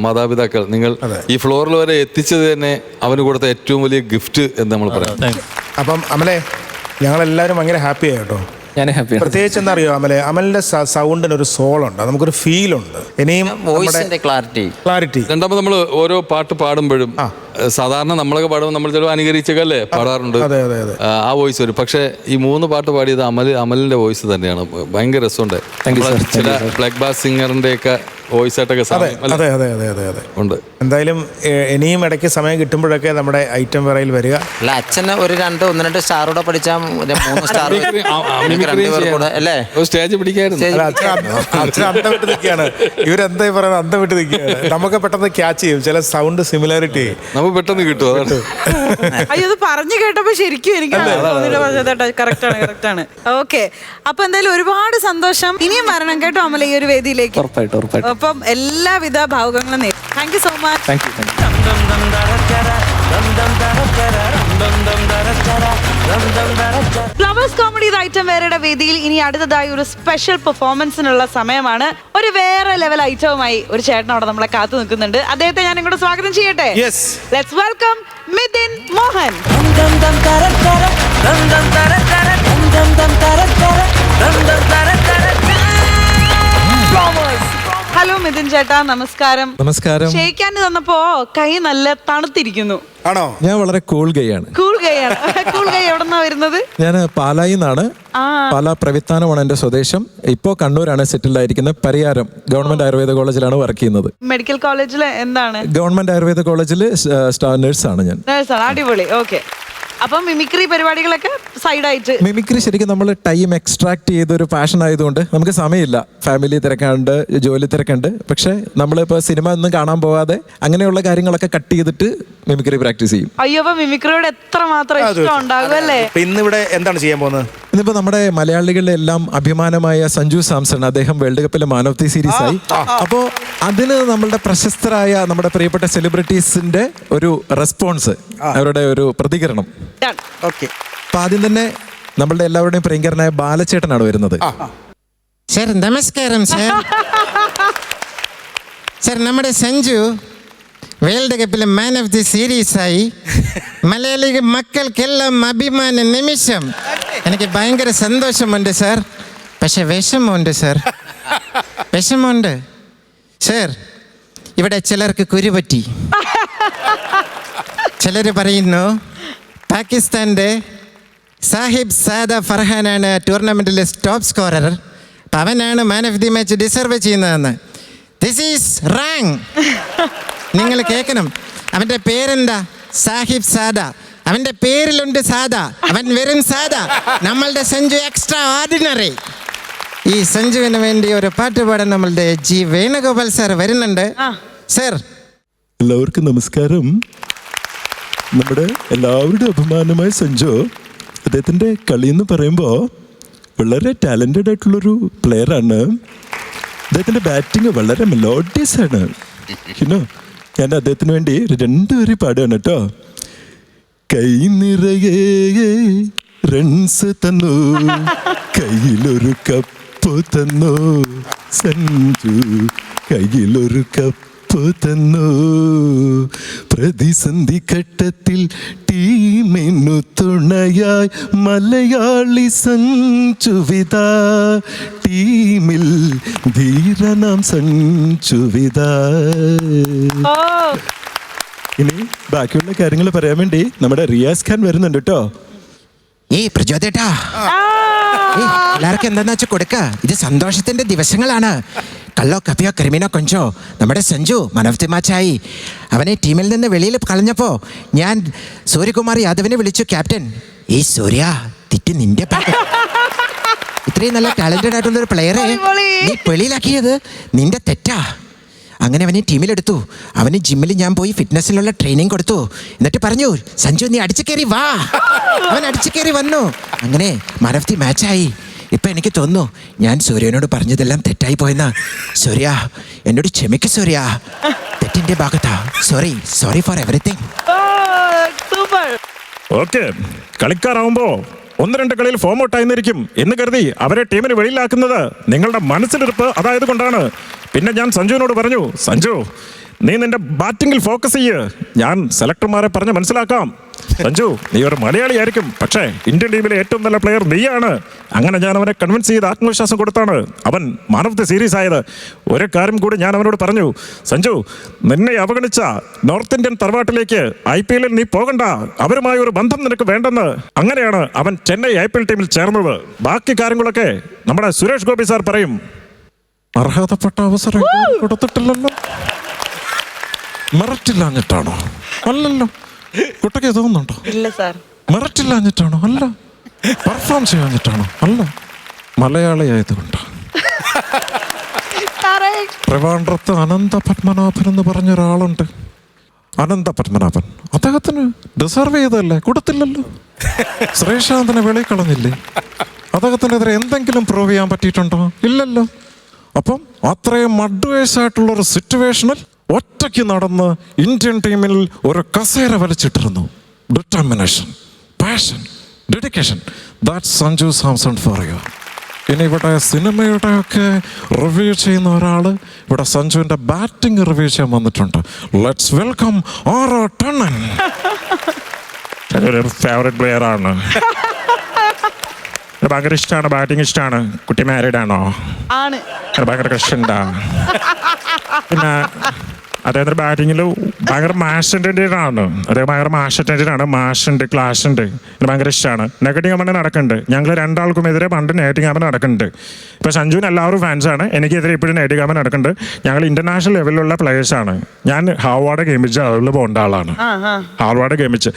മാതാപിതാക്കൾ നിങ്ങൾ ഈ ഫ്ലോറിൽ വരെ എത്തിച്ചത് തന്നെ അവന് കൊടുത്ത ഏറ്റവും വലിയ ഗിഫ്റ്റ് എന്ന് നമ്മൾ പറയാം. അപ്പം അമലെ, ഞങ്ങളെല്ലാവരും ഭയങ്കര ഹാപ്പി ആയിട്ടോ. ഞാൻ ഹാപ്പിയാണ്. പ്രത്യേകിച്ച് എന്താ അറിയോ അമലെ, അമലിന്റെ സൗണ്ടിന് ഒരു സോൾ ഉണ്ട്, നമുക്കൊരു ഫീൽ ഉണ്ട്. ഇനിയും ക്ലാരിറ്റി. രണ്ടാമത് നമ്മൾ ഓരോ പാട്ട് പാടുമ്പോഴും സാധാരണ നമ്മളൊക്കെ പാടുമ്പോൾ നമ്മൾ ചിലപ്പോൾ അനുകരിച്ചൊക്കെ പാടാറുണ്ട്, ആ വോയിസ് വരും. പക്ഷെ ഈ 3 പാട്ട് പാടിയത് അമലിന്റെ വോയിസ് തന്നെയാണ്. ഭയങ്കര രസമുണ്ട്. ചില ബ്ലാക്ക് ബാസ് സിംഗറിന്റെ ഒക്കെ വോയിസ് ആയിട്ടൊക്കെ ഉണ്ട്. എന്തായാലും ഇനിയും ഇടയ്ക്ക് സമയം കിട്ടുമ്പോഴൊക്കെ നമ്മുടെ ഐറ്റം വെറയിൽ വരിക. അല്ല, അച്ഛന് ഒരു 1-2 സ്റ്റാറൂടെ പഠിച്ചാൽ 3 സ്റ്റാർ അല്ലേ സ്റ്റേജ് പിടിക്കായിരുന്നു. അച്ഛൻ അന്തം വിട്ട് നിൽക്കുകയാണ്. ഇവരെന്താ പറയുന്നത്? അന്തം വിട്ട് നിൽക്കുകയാണ്. നമുക്ക് പെട്ടെന്ന് ക്യാച്ച് ചെയ്യും ചില സൗണ്ട് സിമിലാരിറ്റി, നമുക്ക് പെട്ടെന്ന് കിട്ടും. അയ്യോ, അത് പറഞ്ഞു കേട്ടപ്പോ ശരിക്കും എനിക്ക് കറക്റ്റ് ആണ്. ഓക്കെ, അപ്പൊ എന്തായാലും ഒരുപാട് സന്തോഷം. ഇനിയും വരണം കേട്ടോ അമല ഈ ഒരു വേദിയിലേക്ക്. ഉറപ്പായിട്ടും. അപ്പം എല്ലാവിധ ഭാവുകങ്ങളും നേരും. Thank you so much. Flowers comedy item വേറെയുടെ വേദിയിൽ ഇനി അടുത്തതായി ഒരു സ്പെഷ്യൽ പെർഫോമൻസിനുള്ള സമയമാണ്. ഒരു വേറെ ലെവൽ ഐറ്റവുമായി ഒരു ചേട്ടൻ അവിടെ നമ്മളെ കാത്തു നിൽക്കുന്നുണ്ട്. അദ്ദേഹത്തെ ഞാൻ ഇങ്ങോട്ട് സ്വാഗതം ചെയ്യട്ടെ. Let's welcome Mithin Mohan. Hello Mithun ചേട്ടാ, നമസ്കാരം. നമസ്കാരം. ഷെയ്ക്കാൻ തന്നപ്പോ കൈ നല്ല തണുത്തിരിക്കുന്നു. ആണോ? ഞാൻ വളരെ കൂൾ ഗൈയാണ്. കൂൾ ഗൈ എവിടെന്നാ വരുന്നത്? ഞാൻ പാലായിൽ നിന്നാണ്. പാലാ പ്രവിത്താനമാണ് എന്റെ സ്വദേശം. ഇപ്പോ കണ്ണൂരാണ് സെറ്റിൽഡ് ആയിരിക്കുന്നത്. പരിയാരം ഗവൺമെന്റ് ആയുർവേദ കോളേജിലാണ് വർക്ക് ചെയ്യുന്നത്. മെഡിക്കൽ കോളേജിൽ എന്താണ്? ഗവൺമെന്റ് ആയുർവേദ കോളേജിൽ സ്റ്റാഫ് നഴ്സാണ് ഞാൻ. നഴ്സാണ്, അടിപൊളി. ഓക്കെ, അപ്പം മിമിക്രി പരിപാടികളൊക്കെ സൈഡായിട്ട്. മിമിക്രി ശരിക്കും നമ്മൾ ടൈം എക്സ്ട്രാക്ട് ചെയ്തൊരു പാഷൻ ആയതുകൊണ്ട് നമുക്ക് സമയമില്ല. ഫാമിലി തിരക്കുണ്ട്, ജോലി തിരക്കുണ്ട്. പക്ഷെ നമ്മളിപ്പോൾ സിനിമ ഒന്നും കാണാൻ പോവാതെ അങ്ങനെയുള്ള കാര്യങ്ങളൊക്കെ കട്ട് ചെയ്തിട്ട് മിമിക്രി പ്രാക്ടീസ് ചെയ്യും. അയ്യോ, അപ്പൊ മിമിക്രിയോട് എത്ര മാത്രം ഇഷ്ടം ഉണ്ടാകും അല്ലേ? ഇന്നിവിടെ എന്താണ് ചെയ്യാൻ പോകുന്നത്? ഇന്നിപ്പോ നമ്മുടെ മലയാളികളുടെ എല്ലാം അഭിമാനമായ സഞ്ജു സാംസൺ, അദ്ദേഹം വേൾഡ് കപ്പിലെ മാൻ ഓഫ് ദി സീരീസ് ആയി. അപ്പോ അതിന് നമ്മളുടെ പ്രശസ്തരായ നമ്മുടെ പ്രിയപ്പെട്ട സെലിബ്രിറ്റീസിന്റെ ഒരു റെസ്പോൺസ്, അവരുടെ ഒരു പ്രതികരണം. അപ്പൊ ആദ്യം തന്നെ നമ്മളുടെ എല്ലാവരുടെയും പ്രിയങ്കരനായ ബാലച്ചേട്ടനാണ് വരുന്നത്. സർ നമസ്കാരം സർ. സർ നമ്മുടെ സഞ്ജു വേൾഡ് കപ്പിൽ മാൻ ഓഫ് ദി സീരീസ് ആയി. മലയാളി മക്കൾക്കെല്ലാം അഭിമാന നിമിഷം. എനിക്ക് ഭയങ്കര സന്തോഷമുണ്ട് സാർ. പക്ഷെ വിഷമമുണ്ട് സാർ, വിഷമമുണ്ട് സാർ. ഇവിടെ ചിലർക്ക് കുരുപറ്റി. ചിലർ പറയുന്നു പാകിസ്ഥാൻ്റെ സാഹിബ് സാദ ഫർഹാനാണ് ടൂർണമെൻറ്റിലെ ടോപ്പ് സ്കോറർ, അപ്പം അവനാണ് man of the match deserve ചെയ്യുന്നതെന്ന്. This is wrong. നിങ്ങൾ കേൾക്കണം. അവൻ്റെ പേരെന്താ? സാഹിബ് സാദ. അവൻ്റെ പേരിലുണ്ട് സാദ. അവൻ വെറും സാദ. നമ്മളുടെ സഞ്ജു എക്സ്ട്രാ ഓർഡിനറി. ഈ സഞ്ജുവിന് വേണ്ടി ഒരു പാട്ട് പാടാൻ നമ്മളുടെ ജി വേണുഗോപാൽ സാർ വരുന്നുണ്ട്. സാർ, എല്ലാവർക്കും നമസ്കാരം. നമ്മുടെ എല്ലാവരുടെ അഭിമാനമായ സഞ്ജു, അദ്ദേഹത്തിൻ്റെ കളി എന്ന് പറയുമ്പോൾ വളരെ ടാലൻറ്റഡ് ആയിട്ടുള്ളൊരു പ്ലെയറാണ്. അദ്ദേഹത്തിൻ്റെ ബാറ്റിങ് വളരെ മെലോഡിയസ് ആണ്. യുനോ, ഞാൻ അദ്ദേഹത്തിന് വേണ്ടി 2 വരി പാടുകയാണ് കേട്ടോ. കൈ നിറയെ റൺസ് തന്നു, കയ്യിലൊരു കപ്പ് തന്നു സഞ്ജു, കയ്യിലൊരു കപ്പ് തന്നു. പ്രതിസന്ധി ഘട്ടത്തിൽ ടീമിനു തുണയായി മലയാളി സഞ്ജുവിത, ടീമിൽ ധീരനാം സഞ്ജുവിത. ഇനി ബാക്കിയുള്ള കാര്യങ്ങൾ പറയാൻ വേണ്ടി നമ്മുടെ റിയാസ് ഖാൻ വരുന്നുണ്ട് കേട്ടോ. പ്രചോദേട്ടാ, എല്ലാവർക്കും എന്താന്ന് വെച്ചാൽ കൊടുക്ക. ഇത് സന്തോഷത്തിന്റെ ദിവസങ്ങളാണ്. കള്ളോ കപ്പിയോ കരിമീനോ കൊഞ്ചോ, നമ്മുടെ സഞ്ജു മാൻ ഓഫ് ദി മാച്ചായി. അവനെ ടീമിൽ നിന്ന് വെളിയിൽ കളഞ്ഞപ്പോൾ ഞാൻ സൂര്യകുമാർ യാദവിനെ വിളിച്ചു. ക്യാപ്റ്റൻ, ഈ സൂര്യ തെറ്റ് നിന്റെ ഭാഗം. ഇത്രയും നല്ല ടാലന്റഡ് ആയിട്ടുള്ളൊരു പ്ലെയറെ നീ വെളിയിലാക്കിയത് നിന്റെ തെറ്റാ. അങ്ങനെ അവനെ ടീമിലെടുത്തു. അവന് ജിമ്മിൽ ഞാൻ പോയി ഫിറ്റ്നസ്സിലുള്ള ട്രെയിനിങ് കൊടുത്തു. എന്നിട്ട് പറഞ്ഞു, സഞ്ജു നീ അടിച്ചു കയറി വാ. അവൻ അടിച്ചു കയറി വന്നു. അങ്ങനെ മാൻ ഓഫ് ദി മാച്ചായി. ഇപ്പം എനിക്ക് തോന്നുന്നു ഞാൻ സൂര്യനോട് പറഞ്ഞതെല്ലാം തെറ്റായി പോയെന്ന്. സൂര്യ, എന്നോട് ക്ഷമിക്ക് സൂര്യ, തെറ്റിൻ്റെ ഭാഗത്താ. Sorry for everything. ഓക്കെ, കളിക്കാരാവുമ്പോ 1-2 കളിയിൽ ഫോം ഔട്ട് ആയിരിക്കും എന്ന് കരുതി അവരെ ടീമിന് വെളിയിലാക്കുന്നത് നിങ്ങളുടെ മനസ്സിലിരുപ്പ് അതായത് കൊണ്ടാണ്. പിന്നെ ഞാൻ സഞ്ജുവിനോട് പറഞ്ഞു, സഞ്ജു നീ നിന്റെ ബാറ്റിങ്ങിൽ ഫോക്കസ് ചെയ്യ്, ഞാൻ സെലക്ടർമാരെ പറഞ്ഞ് മനസ്സിലാക്കാം. സഞ്ജു, നീ ഒരു മലയാളിയായിരിക്കും, പക്ഷേ ഇന്ത്യൻ ടീമിലെ ഏറ്റവും നല്ല പ്ലെയർ നീയാണ്. അങ്ങനെ ഞാൻ അവനെ കൺവിൻസ് ചെയ്ത് ആത്മവിശ്വാസം കൊടുത്താണ് അവൻ മാൻ ഓഫ് ദി സീരീസ് ആയത്. ഒരു കാര്യം കൂടി ഞാൻ അവനോട് പറഞ്ഞു, സഞ്ജു നിന്നെ അവഗണിച്ച നോർത്ത് ഇന്ത്യൻ തറവാട്ടിലേക്ക് IPL നീ പോകണ്ട, അവരുമായി ഒരു ബന്ധം നിനക്ക് വേണ്ടെന്ന്. അങ്ങനെയാണ് അവൻ ചെന്നൈ IPL ടീമിൽ ചേർന്നത്. ബാക്കി കാര്യങ്ങളൊക്കെ നമ്മുടെ സുരേഷ് ഗോപി സാർ പറയും. അർഹതപ്പെട്ട അവസരം കൊടുത്തിട്ടില്ലല്ലോ. മെറിറ്റില്ലാഞ്ഞിട്ടാണോ? അല്ലല്ലോ. കുട്ടയ്ക്ക് തോന്നുന്നുണ്ടോ? ഇല്ല സാർ. മെറിറ്റില്ലാഞ്ഞിട്ടാണോ? അല്ല. പെർഫോം ചെയ്യാഞ്ഞിട്ടാണോ? അല്ല. മലയാളിയായതുകൊണ്ടോ? ട്രിവാൻഡ്രത്ത് അനന്ത പത്മനാഭൻ എന്ന് പറഞ്ഞൊരാളുണ്ട്. അനന്ത പത്മനാഭൻ, അദ്ദേഹത്തിന് ഡിസർവ് ചെയ്തല്ലേ? കൊടുത്തില്ലല്ലോ. ശ്രീശാന്തിനെ വെളിയിൽ കളഞ്ഞില്ലേ? അദ്ദേഹത്തിനെതിരെ എന്തെങ്കിലും പ്രൂവ് ചെയ്യാൻ പറ്റിയിട്ടുണ്ടോ? ഇല്ലല്ലോ. അപ്പം അത്രയും അഡ്വൈസ് ആയിട്ടുള്ളൊരു സിറ്റുവേഷനിൽ ഒറ്റയ്ക്ക് നടന്ന് ഇന്ത്യൻ ടീമിൽ ഒരു കസേര വലിച്ചിട്ടിരുന്നു. Determination, passion, dedication. That's Sanju Samson for you. ഇനി ഇവിടെ സിനിമയുടെ ഒക്കെ റിവ്യൂ ചെയ്യുന്ന ഒരാൾ ഇവിടെ സഞ്ജുവിൻ്റെ ബാറ്റിംഗ് റിവ്യൂ ചെയ്യാൻ വന്നിട്ടുണ്ട്. Let's welcome R Tannan. ഒരു ഫേവറേറ്റ് പ്ലെയർ ആണ്. ഭയങ്കര ഇഷ്ടമാണ്, ബാറ്റിംഗ് ഇഷ്ടമാണ്. കുട്ടി മാരീഡ് ആണോ? ആണ്. ഭയങ്കര ക്രഷ് ഉണ്ടാ. പിന്നെ അദ്ദേഹത്തിന്റെ ബാറ്റിങ്ങിൽ ഭയങ്കര മാഷ് അറ്റൻഡഡ് ആണ്. അദ്ദേഹം ഭയങ്കര മാഷ് അറ്റൻഡഡ് ആണ്. മാഷ് ഉണ്ട്, ക്ലാഷ് ഉണ്ട്. എനിക്ക് ഭയങ്കര ഇഷ്ടമാണ്. നെഗറ്റീവ് കമന്റ് നടക്കുന്നുണ്ട്. ഞങ്ങൾ 2 ആൾക്കും എതിരെ പണ്ട് നെഗറ്റീവ് കമന്റ് നടക്കുന്നുണ്ട്. ഇപ്പൊ സഞ്ജുവിന് എല്ലാവരും ഫാൻസാണ്. എനിക്കെതിരെ ഇപ്പോഴും നെഗറ്റീവ് കമന്റ് നടക്കുന്നുണ്ട്. ഞങ്ങൾ ഇന്റർനാഷണൽ ലെവലിലുള്ള പ്ലേയേഴ്സാണ്. ഞാൻ ഹാർവാർഡ് ഗെയിമിച്ച് അതിൽ പോകേണ്ട ആളാണ്. ഹാർവാർഡ് ഗെയിമിച്ച്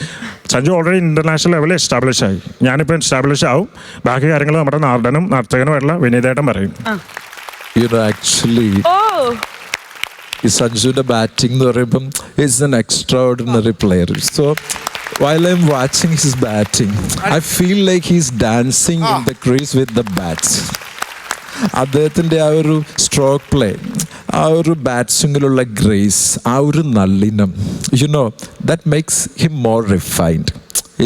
സഞ്ജു ഓൾറെഡി ഇന്റർനാഷണൽ ലെവലിൽ എസ്റ്റാബ്ലിഷ് ആയി. ഞാനിപ്പോൾ എസ്റ്റാബ്ലിഷ് ആവും. ബാക്കി കാര്യങ്ങൾ നമ്മുടെ നാടനും നർത്തകനുമായിട്ടുള്ള വിനീതേട്ടൻ പറയും. ആക്ച്വലി ഈ സഞ്ജുവിൻ്റെ ബാറ്റിംഗ് എന്ന് പറയുമ്പം is N extraordinary player. So while I'm watching his batting, I feel like he's dancing in the crease with the bats. അദ്ദേഹത്തിൻ്റെ ആ ഒരു സ്ട്രോക്ക് പ്ലേ, ആ ഒരു ബാറ്റ്സിങ്ങിലുള്ള ഗ്രേസ്, ആ ഒരു നളിനം, you know that makes him more refined.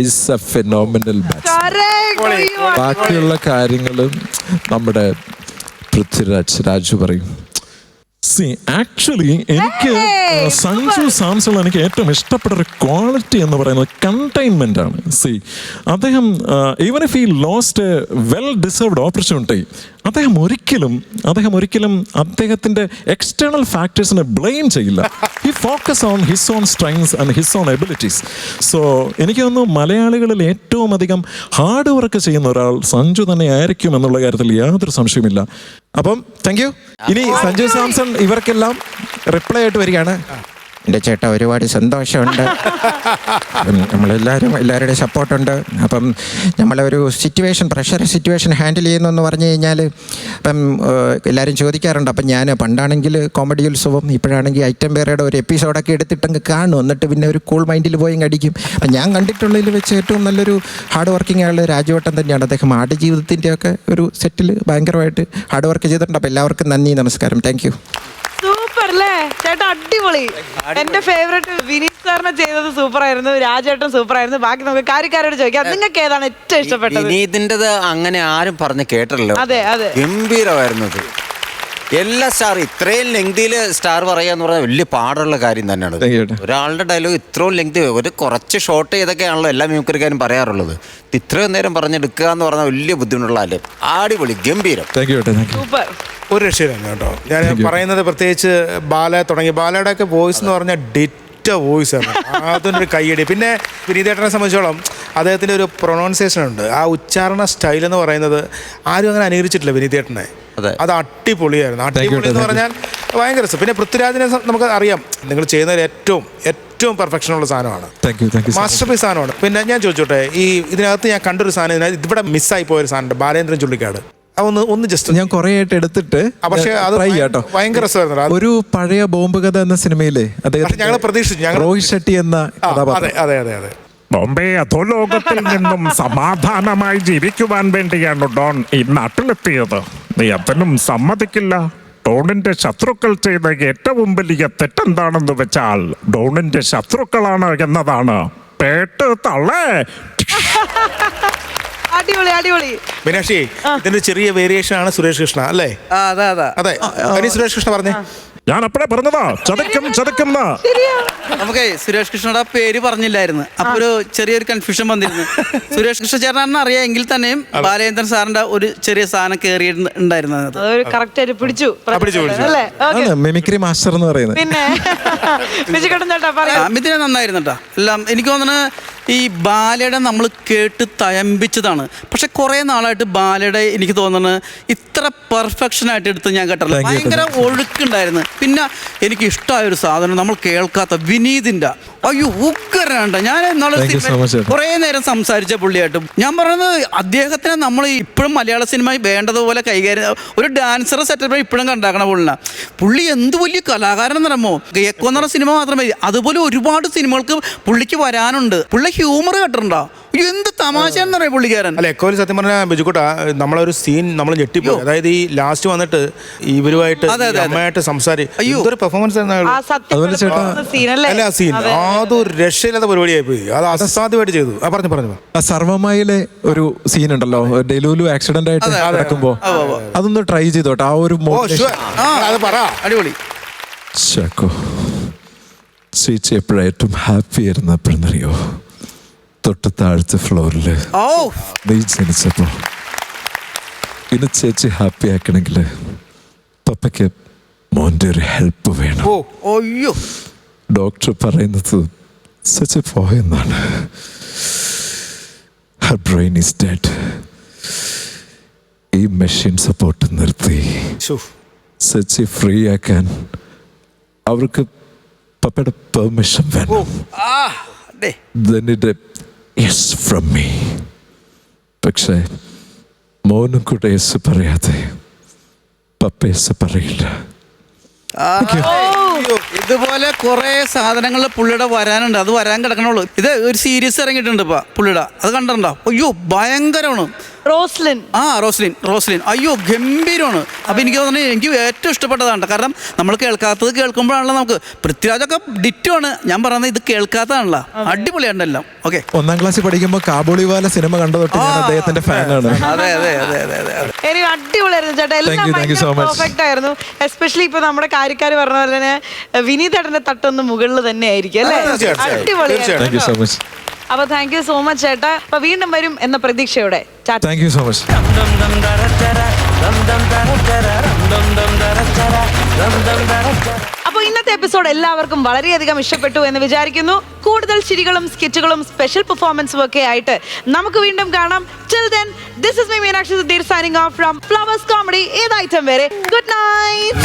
Is a phenomenal batsman. ബാക്കിയുള്ള കാര്യങ്ങളും നമ്മുടെ പൃഥ്വിരാജ് രാജു പറയും. ആക്ച്വലി എനിക്ക് സഞ്ജു സാംസൺ എനിക്ക് ഏറ്റവും ഇഷ്ടപ്പെട്ട ഒരു ക്വാളിറ്റി എന്ന് പറയുന്നത് കണ്ടെയ്ൻമെന്റ് ആണ്. അദ്ദേഹം even if he lost A well deserved opportunity, അദ്ദേഹം ഒരിക്കലും അദ്ദേഹത്തിന്റെ എക്സ്റ്റേണൽ ഫാക്ടേഴ്സിനെ ബ്ലെയിം ചെയ്യില്ല. He focus on his own strengths and his own abilities. So എനിക്ക് തോന്നുന്നു മലയാളികളിൽ ഏറ്റവും അധികം ഹാർഡ് വർക്ക് ചെയ്യുന്ന ഒരാൾ സഞ്ജു തന്നെ ആയിരിക്കും എന്നുള്ള കാര്യത്തിൽ യാതൊരു സംശയമില്ല. അപ്പം താങ്ക് യു. ഇനി സഞ്ജു സാംസൺ ഇവർക്കെല്ലാം റിപ്ലൈ ആയിട്ട് വരികയാണ്. എൻ്റെ ചേട്ടാ ഒരുപാട് സന്തോഷമുണ്ട്. എല്ലാവരുടെയും സപ്പോർട്ടുണ്ട്. അപ്പം നമ്മളൊരു പ്രഷർ സിറ്റുവേഷൻ ഹാൻഡിൽ ചെയ്യുന്നു പറഞ്ഞു കഴിഞ്ഞാൽ അപ്പം എല്ലാവരും ചോദിക്കാറുണ്ട്. അപ്പം ഞാൻ പണ്ടാണെങ്കിൽ കോമഡി ഉത്സവം, ഇപ്പോഴാണെങ്കിൽ ഐറ്റം വേറെയുടെ ഒരു എപ്പിസോഡൊക്കെ എടുത്തിട്ടങ്ങ് കാണും, എന്നിട്ട് പിന്നെ ഒരു കൂൾ മൈൻഡിൽ പോയി അടിക്കും. അപ്പം ഞാൻ കണ്ടിട്ടുള്ളതിൽ വെച്ച് ഏറ്റവും നല്ലൊരു ഹാർഡ് വർക്കിംഗ് ആയുള്ള രാജവട്ടം തന്നെയാണ്. അദ്ദേഹം ആടുജീവിതത്തിൻ്റെയൊക്കെ ഒരു സെറ്റിൽ ഭയങ്കരമായിട്ട് ഹാർഡ് വർക്ക് ചെയ്തിട്ടുണ്ട്. അപ്പോൾ എല്ലാവർക്കും നന്ദി, നമസ്കാരം, താങ്ക് യു. സൂപ്പർ അല്ലേ ചേട്ടാ, അടിപൊളി. എന്റെ ഫേവറേറ്റ് വിനീത് സാറിനെ ചെയ്തത് സൂപ്പർ ആയിരുന്നു, രാജേട്ടൻ സൂപ്പർ ആയിരുന്നു. ബാക്കി നമുക്ക് കാര്യക്കാരോട് ചോദിക്കാം, നിങ്ങൾക്ക് ഏതാണ് ഏറ്റവും ഇഷ്ടപ്പെട്ടത്? വിനീതിൻ്റെത് അങ്ങനെ ആരും പറഞ്ഞ് കേട്ടല്ലോ. അതെ അതെ, ഗംഭീരമായിരുന്നു അത്. എല്ലാ സ്റ്റാർ ഇത്രയും ലെങ്തിയിൽ സ്റ്റാർ പറയുക എന്ന് പറഞ്ഞാൽ വലിയ പാടുള്ള കാര്യം തന്നെയാണ്. ഒരാളുടെ ഡയലോഗ് ഇത്രയും ലെങ്തി, ഒരു കുറച്ച് ഷോർട്ട് ചെയ്തൊക്കെയാണല്ലോ എല്ലാ മ്യൂക്കറിക്കാരും പറയാറുള്ളത്. ഇത്രയും നേരം പറഞ്ഞെടുക്കുക എന്ന് പറഞ്ഞാൽ വലിയ ബുദ്ധിമുട്ടുള്ള അല്ലേ. അടിപൊളി, ഗംഭീരം. സൂപ്പർ. ഒരു രക്ഷയില്ല കേട്ടോ. ഞാൻ പറയുന്നത് പ്രത്യേകിച്ച് ബാലയുടെ ഒക്കെ വോയിസ് എന്ന് പറഞ്ഞാൽ ഡിറ്റ വോയിസ് ആണ്. അതൊരു കയ്യടി. പിന്നെ വിനീതേട്ടനെ സംബന്ധിച്ചോളം അദ്ദേഹത്തിൻ്റെ ഒരു പ്രൊണൗൺസിയേഷൻ ഉണ്ട്. ആ ഉച്ചാരണ സ്റ്റൈൽ എന്ന് പറയുന്നത് ആരും അങ്ങനെ അനുകരിച്ചിട്ടില്ല വിനീതേട്ടനെ. അത് അടിപൊളിയായിരുന്നു. അടിപൊളി എന്ന് പറഞ്ഞാൽ ഭയങ്കര രസം. പിന്നെ പൃഥ്വിരാജിനെ നമുക്ക് അറിയാം, നിങ്ങൾ ചെയ്യുന്നതിൽ ഏറ്റവും പെർഫെക്ഷനുള്ള സാധനമാണ്, മാസ്റ്റർ പീസ് സാധനമാണ്. പിന്നെ ഞാൻ ചോദിച്ചോട്ടെ, ഇതിനകത്ത് ഞാൻ കണ്ടൊരു സാധനം, ഇവിടെ മിസ്സായി പോയൊരു സാധനം, ബാലേന്ദ്രൻ ചുള്ളിക്കാട്. ഒന്ന് ജസ്റ്റ് ഞാൻ കുറെ ആയിട്ട് എടുത്തിട്ട് പക്ഷേ അത് ഭയങ്കര രസമായിരുന്നു. ഒരു പഴയ ബോംബ് കഥ എന്ന സിനിമയിലെ ഞങ്ങൾ പ്രതീക്ഷിച്ചു റോഹിത് ഷെട്ടി എന്ന കഥാപാത്രം. അതെ ബോംബെ അധോലോകത്തിൽ നിന്നും സമാധാനമായി ജീവിക്കുവാൻ വേണ്ടിയാണ് ഡോൺ ഈ നാട്ടിലെത്തിയത്. നീ അതിനും സമ്മതിക്കില്ല. ഡോണിന്റെ ശത്രുക്കൾ ചെയ്ത ഏറ്റവും വലിയ തെറ്റെന്താണെന്ന് വെച്ചാൽ ഡോണിന്റെ ശത്രുക്കളാണ് എന്നതാണ്. പേട്ട് തള്ളേ. അടിപൊളി അടിപൊളി. മീനാക്ഷി, ഇതിന്റെ ചെറിയ വേരിയേഷൻ ആണ് സുരേഷ് കൃഷ്ണ അല്ലേ? അതെ. സുരേഷ് കൃഷ്ണ പറഞ്ഞേ. ഞാൻ അപ്പഴേ പറഞ്ഞതാ, ചതക്കും. നമുക്ക് സുരേഷ് കൃഷ്ണയുടെ പേര് പറഞ്ഞില്ലായിരുന്നു, അപ്പൊ ഒരു ചെറിയൊരു കൺഫ്യൂഷൻ വന്നിരുന്നു. സുരേഷ് കൃഷ്ണ ചേട്ടനാണെന്ന് അറിയാം, എങ്കിൽ തന്നെയും ബാലേന്ദ്രൻ സാറിന്റെ ഒരു ചെറിയ സാധനം കയറിയിട്ടുണ്ടായിരുന്നത് മിമിക്രി മാസ്റ്റർ എന്ന് പറയുന്നത്. അമിതിനെ നന്നായിരുന്നു കേട്ടോ. എല്ലാം എനിക്ക് തോന്നുന്നത് ഈ ബാലയുടെ നമ്മൾ കേട്ട് തയമ്പിച്ചതാണ്. പക്ഷെ കുറെ നാളായിട്ട് ബാലയുടെ എനിക്ക് തോന്നുന്നത് ഇത്ര പെർഫെക്ഷൻ ആയിട്ട് എടുത്ത് ഞാൻ കേട്ടില്ല. ഭയങ്കര ഒഴുക്കുണ്ടായിരുന്നു. പിന്നെ എനിക്ക് ഇഷ്ടമായൊരു സാധനം നമ്മൾ കേൾക്കാത്ത വിനീതിന്റെ ഉഗ്രനുണ്ട്. ഞാൻ എന്നാളെ കുറെ നേരം സംസാരിച്ച പുള്ളിയായിട്ടും ഞാൻ പറയുന്നത് അദ്ദേഹത്തിനെ നമ്മൾ ഇപ്പോഴും മലയാള സിനിമ വേണ്ടതുപോലെ കൈകാര്യം, ഒരു ഡാൻസർ സെറ്റപ്പ് ഇപ്പോഴും കണ്ടാക്കണ പുള്ളി എന്ത് വലിയ കലാകാരൻ എന്ന് പറയുമോ. എക്കോ എന്ന് പറഞ്ഞ സിനിമ മാത്രമേ, അതുപോലെ ഒരുപാട് സിനിമകൾക്ക് പുള്ളിക്ക് വരാനുണ്ട്. പുള്ളി ഹ്യൂമർ കേട്ടിട്ടുണ്ടോ? എന്ത് തമാശയെന്ന് പറയാം പുള്ളിക്കാരൻ. അല്ല, എക്കോയിൽ സത്യം പറഞ്ഞാൽ ബിജുക്കുട്ടാ നമ്മളൊരു സീൻ നമ്മൾ ഞെട്ടിപ്പോയി. അതായത് ഈ ലാസ്റ്റ് വന്നിട്ട് ഇവരുമായിട്ട് അമ്മയായിട്ട് സംസാരിക്കും പെർഫോമൻസ്. അതൊരു രക്ഷയില്ലാത്ത പരിപാടിയായി പോയി. അത് അസാധ്യമായിട്ട് ചെയ്തു. പറഞ്ഞു സർവമയിലെ ഒരു സീൻ ഉണ്ടല്ലോ, ഡെലൂലു ആക്സിഡന്റ് ആയിട്ട് നടക്കുമ്പോ, അതൊന്ന് ട്രൈ ചെയ്തോട്ടെ. ആ ഒരു അടിപൊളി. ചേച്ചി എപ്പോഴാണ് ഏറ്റവും ഹാപ്പി ആയിരുന്നു എപ്പോഴെന്നറിയോ? തൊട്ട് താഴത്തെ ഫ്ലോറില് നീ ജനിച്ചപ്പോ. ഇന്ന് ചേച്ചി ഹാപ്പി ആക്കണമെങ്കിൽ പപ്പയ്ക്ക് മോന്റെ ഒരു ഹെൽപ്പ് വേണം. ഡോക്ടർ പറയുന്നത് സച്ച് എ ബോയ് എന്നാണ്. Har brain is dead. ഈ മെഷീൻ സപ്പോർട്ട് നിർത്തി സച്ച് ഫ്രീ ആക്കാൻ അവർക്ക് പപ്പയുടെ പെർമിഷൻ വേണം. Yes from me. പക്ഷേ മോനും കൂടെ യെസ് പറയാതെ പപ്പ യെസ് പറയില്ല. ഇതുപോലെ ഇതുപോലെ കുറെ സാധനങ്ങൾ പുള്ളിയുടെ വരാനുണ്ട്, അത് വരാൻ കിടക്കണുള്ളൂ. ഇത് ഒരു സീരീസ് ഇറങ്ങിയിട്ടുണ്ട് ഇപ്പൊ പുള്ളിയുടെ, അത് കണ്ടിട്ടുണ്ടോ? അയ്യോ ഭയങ്കരമാണ്. റോസ്ലിൻ. റോസ്ലിൻ അയ്യോ ഗംഭീരമാണ്. അപ്പൊ എനിക്ക് തോന്നുന്നത് എനിക്ക് ഏറ്റവും ഇഷ്ടപ്പെട്ടതാണ്. കാരണം നമ്മൾ കേൾക്കാത്തത് കേൾക്കുമ്പോഴാണല്ലോ നമുക്ക്. പൃഥ്വിരാജൊക്കെ ഡിറ്റോണ്, ഞാൻ പറയുന്നത് ഇത് കേൾക്കാത്തതാണല്ലോ. അടിപൊളിയാണ് എല്ലാം. ഓക്കെ, 1ാം ക്ലാസ്സിൽ പഠിക്കുമ്പോൾ കാബൂളിവാല സിനിമ കണ്ടു തൊട്ട് ഞാൻ അദ്ദേഹത്തിന്റെ ഫാനാണ്. അതെ അതെ അതെ അതെ അതെ അതെ. എനിക്ക് അടിപൊളിയായിരുന്നു ചേട്ടാ, എല്ലാം പെർഫെക്റ്റ് ആയിരുന്നു. എസ്പെഷ്യലി ഇപ്പൊ നമ്മുടെ കാര്യക്കാർ പറഞ്ഞ പോലെ തന്നെ വിനീതേട്ടന്റെ തട്ടൊന്ന് മുകളിൽ തന്നെ ആയിരിക്കും അല്ലേ? അടിപൊളിയായിരുന്നു. അപ്പൊ താങ്ക് യു സോ മച്ച് ചേട്ടാ. അപ്പൊ വീണ്ടും വരും എന്ന പ്രതീക്ഷയോടെ താങ്ക് യു സോ മച്ച്. അപ്പോൾ ഇന്നത്തെ എപ്പിസോഡ് എല്ലാവർക്കും വളരെയധികം ഇഷ്ടപ്പെട്ടു എന്ന് വിചാരിക്കുന്നു. കൂടുതൽ ചിരികളും സ്കിറ്റുകളും സ്പെഷ്യൽ പെർഫോമൻസും ഒക്കെ ആയിട്ട് നമുക്ക് വീണ്ടും കാണാം. Till then, this is me Meenakshi Sudhir signing off from Flowers Comedy. ഏത് ഐറ്റം വരെ. Good night.